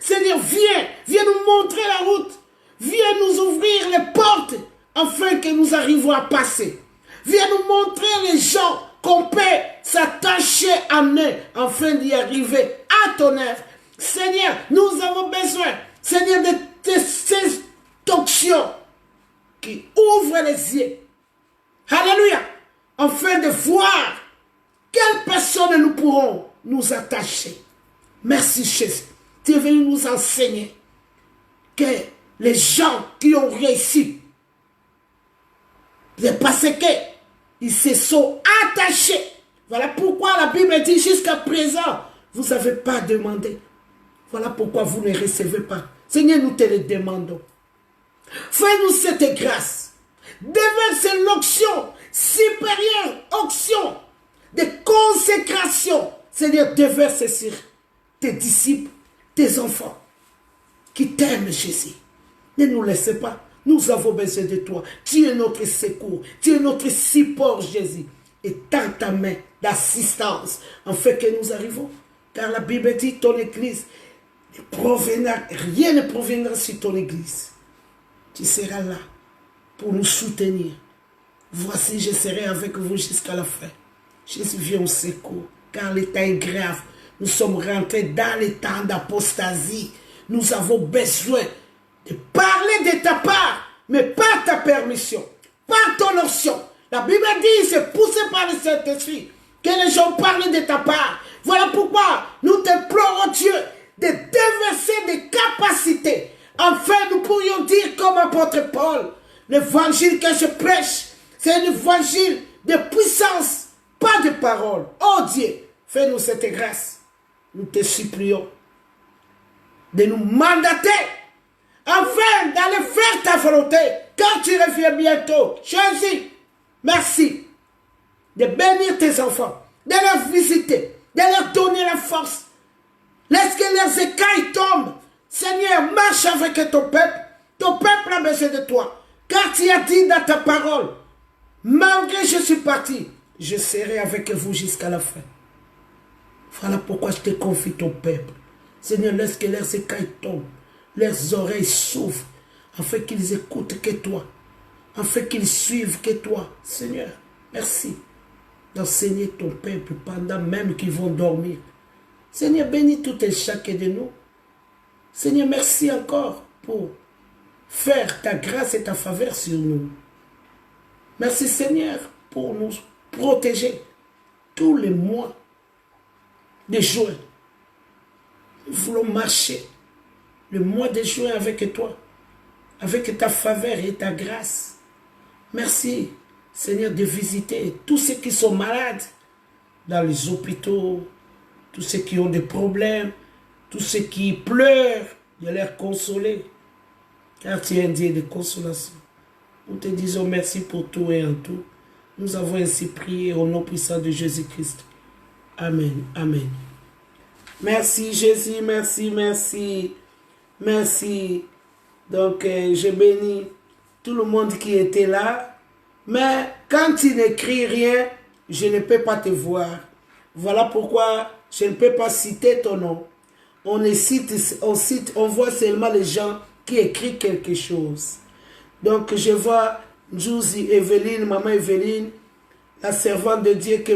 Seigneur, viens nous montrer la route. Viens nous ouvrir les portes afin que nous arrivions à passer. Viens nous montrer les gens qu'on peut s'attacher à eux afin d'y arriver à ton œuvre. Seigneur, nous avons besoin, Seigneur, de cette onction qui ouvre les yeux. Alléluia. Afin de voir quelles personnes nous pourrons nous attacher. Merci Jésus. Tu es venu nous enseigner que les gens qui ont réussi, c'est parce qu'ils se sont attachés. Voilà pourquoi la Bible dit jusqu'à présent, vous n'avez pas demandé. Voilà pourquoi vous ne recevez pas. Seigneur, nous te le demandons. Fais-nous cette grâce. Déverse l'onction, supérieure onction de consécration. Seigneur, déverse sur tes disciples, tes enfants qui t'aiment, Jésus. Ne nous laisse pas. Nous avons besoin de toi. Tu es notre secours. Tu es notre support, Jésus. Et tends ta main d'assistance afin que nous arrivons. Car la Bible dit, ton église Rien ne proviendra sur ton église. Tu seras là pour nous soutenir. Voici, je serai avec vous jusqu'à la fin. Jésus vient au secours, car l'état est grave. Nous sommes rentrés dans les temps d'apostasie. Nous avons besoin de parler de ta part, mais par ta permission, par ton option. La Bible dit, c'est poussé par le Saint-Esprit, que les gens parlent de ta part. Voilà pourquoi nous te pleurons, Dieu, de déverser des capacités. Enfin, nous pourrions dire comme apôtre Paul, l'évangile que je prêche, c'est un évangile de puissance, pas de parole. Oh Dieu, fais-nous cette grâce. Nous te supplions de nous mandater, enfin d'aller faire ta volonté, quand tu reviens bientôt. Jésus, merci de bénir tes enfants, de leur visiter, de leur donner la force. Laisse que leurs écailles tombent. Seigneur, marche avec ton peuple. Ton peuple a besoin de toi. Car tu as dit dans ta parole, malgré que je suis parti, je serai avec vous jusqu'à la fin. Voilà pourquoi je te confie ton peuple. Seigneur, laisse que leurs écailles tombent, leurs oreilles s'ouvrent, afin qu'ils écoutent que toi, afin qu'ils suivent que toi. Seigneur, merci d'enseigner ton peuple pendant même qu'ils vont dormir. Seigneur, bénis tout et chacun de nous. Seigneur, merci encore pour faire ta grâce et ta faveur sur nous. Merci Seigneur pour nous protéger tous les mois de juin. Nous voulons marcher le mois de juin avec toi, avec ta faveur et ta grâce. Merci Seigneur de visiter tous ceux qui sont malades dans les hôpitaux, tous ceux qui ont des problèmes, tous ceux qui pleurent, de les consoler. Car tu es un Dieu de consolation. Nous te disons merci pour tout et en tout. Nous avons ainsi prié au nom puissant de Jésus-Christ. Amen. Amen. Merci Jésus, merci, merci. Merci. Donc, je bénis tout le monde qui était là. Mais quand tu n'écris rien, je ne peux pas te voir. Voilà pourquoi je ne peux pas citer ton nom. On voit seulement les gens qui écrivent quelque chose. Donc, je vois Josie, Evelyne, maman Evelyne, la servante de Dieu que